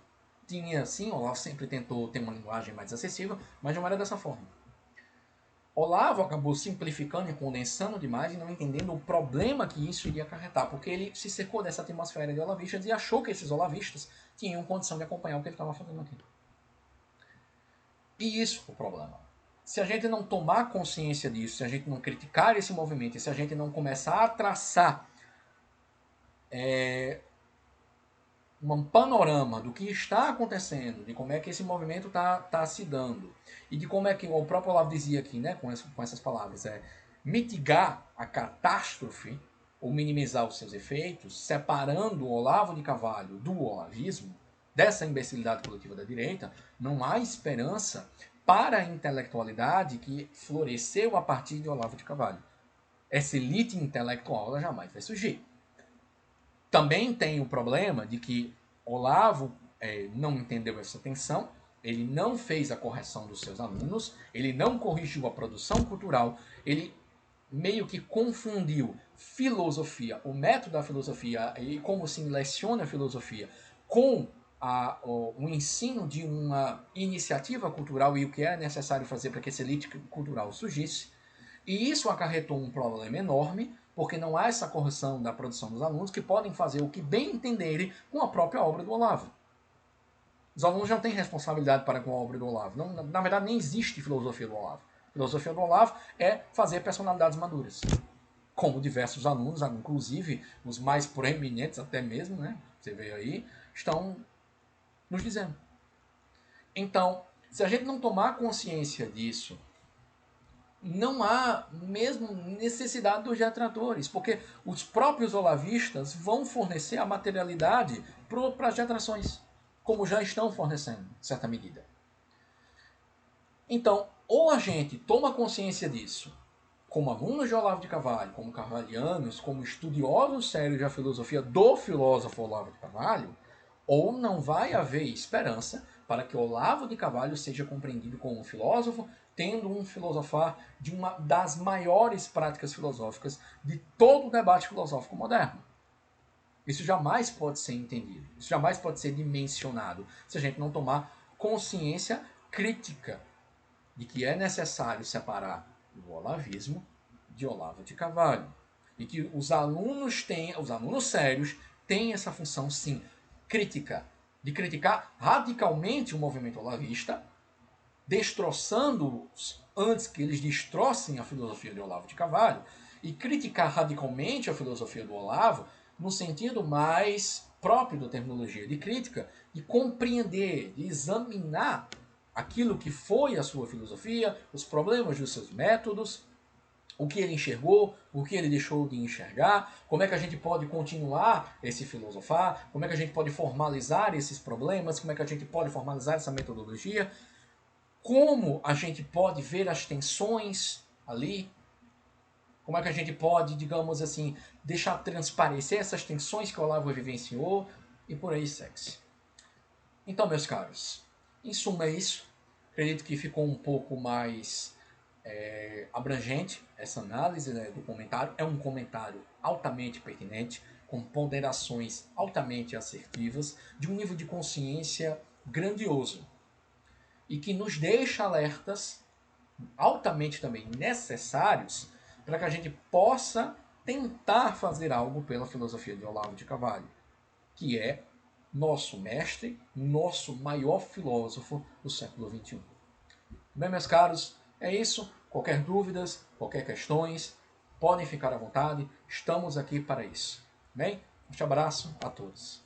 Tinha, sim, o Olavo sempre tentou ter uma linguagem mais acessível, mas não era dessa forma. Olavo acabou simplificando e condensando demais e não entendendo o problema que isso iria acarretar, porque ele se cercou dessa atmosfera de olavistas e achou que esses olavistas tinham condição de acompanhar o que ele estava fazendo aqui. E isso é o problema. Se a gente não tomar consciência disso, se a gente não criticar esse movimento, e se a gente não começar a traçar um panorama do que está acontecendo, de como é que esse movimento tá se dando, e de como é que o próprio Olavo dizia aqui, né, com essas palavras, mitigar a catástrofe ou minimizar os seus efeitos, separando o Olavo de Carvalho do olavismo, dessa imbecilidade coletiva da direita, não há esperança para a intelectualidade que floresceu a partir de Olavo de Carvalho. Essa elite intelectual ela jamais vai surgir. Também tem o problema de que Olavo não entendeu essa tensão, ele não fez a correção dos seus alunos, ele não corrigiu a produção cultural, ele meio que confundiu filosofia, o método da filosofia e como se leciona a filosofia com o ensino de uma iniciativa cultural e o que era necessário fazer para que essa elite cultural surgisse. E isso acarretou um problema enorme, porque não há essa correção da produção dos alunos que podem fazer o que bem entenderem com a própria obra do Olavo. Os alunos não têm responsabilidade para com a obra do Olavo. Não, na verdade, nem existe filosofia do Olavo. A filosofia do Olavo é fazer personalidades maduras. Como diversos alunos, inclusive os mais proeminentes até mesmo, né? Você vê aí, estão nos dizendo. Então, se a gente não tomar consciência disso, não há mesmo necessidade dos detratores, porque os próprios olavistas vão fornecer a materialidade para as detrações, como já estão fornecendo, em certa medida. Então, ou a gente toma consciência disso, como alunos de Olavo de Carvalho, como carvalhianos, como estudiosos sérios da filosofia do filósofo Olavo de Carvalho, ou não vai haver esperança para que Olavo de Carvalho seja compreendido como um filósofo, tendo um filosofar de uma das maiores práticas filosóficas de todo o debate filosófico moderno. Isso jamais pode ser entendido, isso jamais pode ser dimensionado, se a gente não tomar consciência crítica de que é necessário separar o olavismo de Olavo de Carvalho. E que os alunos sérios, têm essa função, sim, crítica, de criticar radicalmente o movimento olavista, destroçando-os antes que eles destrocem a filosofia de Olavo de Carvalho, e criticar radicalmente a filosofia do Olavo no sentido mais próprio da terminologia de crítica, de compreender, de examinar aquilo que foi a sua filosofia, os problemas dos seus métodos, o que ele enxergou, o que ele deixou de enxergar, como é que a gente pode continuar esse filosofar, como é que a gente pode formalizar esses problemas, como é que a gente pode formalizar essa metodologia, como a gente pode ver as tensões ali, como é que a gente pode, digamos assim, deixar transparecer essas tensões que o Olavo vivenciou e por aí segue. Então, meus caros, em suma é isso. Acredito que ficou um pouco mais abrangente essa análise, né, do comentário. É um comentário altamente pertinente, com ponderações altamente assertivas, de um nível de consciência grandioso e que nos deixa alertas altamente também necessários para que a gente possa tentar fazer algo pela filosofia de Olavo de Carvalho, que é nosso mestre, nosso maior filósofo do século XXI. Bem, meus caros, é isso. Qualquer dúvidas, qualquer questões, podem ficar à vontade. Estamos aqui para isso. Bem, um abraço a todos.